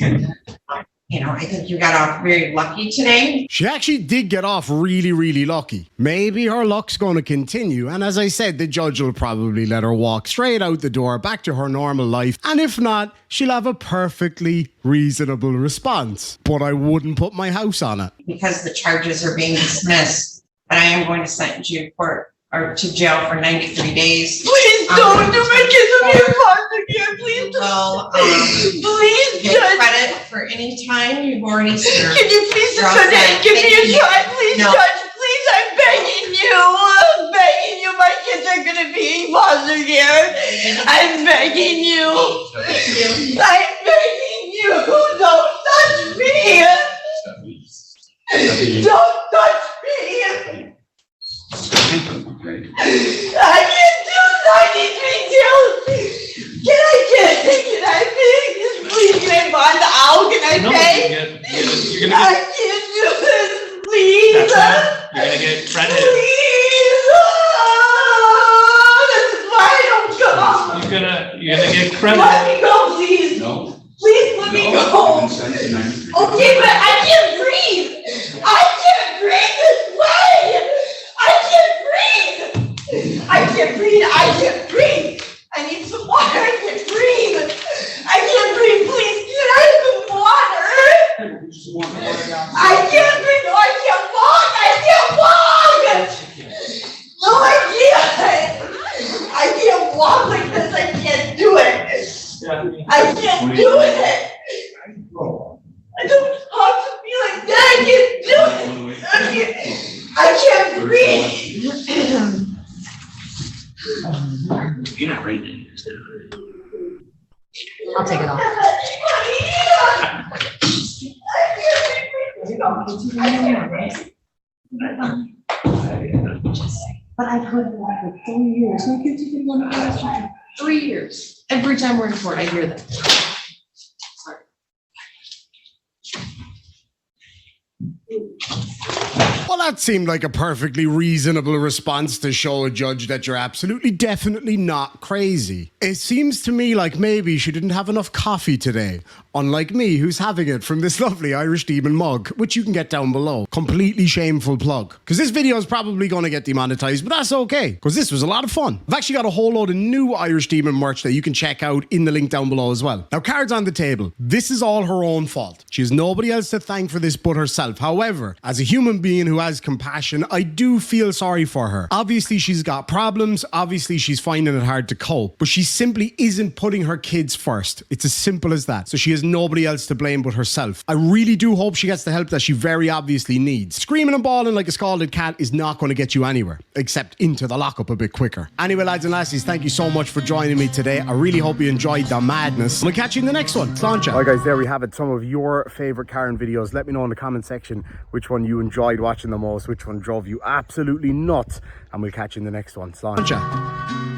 I think you got off very lucky today. She actually did get off really, really lucky. Maybe her luck's going to continue. And as I said, the judge will probably let her walk straight out the door, back to her normal life. And if not, she'll have a perfectly reasonable response. But I wouldn't put my house on it. Because the charges are being dismissed, but I am going to sentence you to court or to jail for 93 days. Please don't do my kids will be in foster care. Please don't. Please, get credit for any time you've already served. Can you please give me a try? Please, Judge, please, I'm begging you. I'm begging you. My kids are going to be foster care. I'm begging you. I'm begging you. Don't touch me. Don't touch me. I can't do 93 kills. Can I pay? Please, can I bond out? Can I pay? I can't do this. Please. You're gonna get credit. Please. This is why I don't come. You're gonna get credit. Let me go, please. No. Please let me go. Okay, but I can't breathe. I can't breathe this way. I can't breathe. I need some water. I can't breathe. Please, can I have some water? I can't breathe. No, I can't walk. No, I can't walk like this. I can't do it. I can't do it. I don't have to be like that. I can't do it. I can't breathe. You're not breathing. I'll take it off. But I've heard that for 3 years. My kids have been on the last 3 years. Every time we're in court, I hear that. Well, that seemed like a perfectly reasonable response to show a judge that you're absolutely definitely not crazy. It seems to me like maybe she didn't have enough coffee today, unlike me, who's having it from this lovely Irish Demon mug, which you can get down below. Completely shameful plug. Because this video is probably going to get demonetized, but that's okay, because this was a lot of fun. I've actually got a whole load of new Irish Demon merch that you can check out in the link down below as well. Now, cards on the table. This is all her own fault. She has nobody else to thank for this but herself. However, as a human being who has compassion, I do feel sorry for her. Obviously, she's got problems. Obviously, she's finding it hard to cope, but she simply isn't putting her kids first. It's as simple as that. So she has nobody else to blame but herself. I really do hope she gets the help that she very obviously needs. Screaming and bawling like a scalded cat is not going to get you anywhere, except into the lockup a bit quicker. Anyway, lads and lassies, thank you so much for joining me today. I really hope you enjoyed the madness. We'll catch you in the next one. Sláinte. Alright guys, there we have it. Some of your favorite Karen videos. Let me know in the comment section which one you enjoyed watching the most, which one drove you absolutely nuts, and we'll catch you in the next one. Sláinte.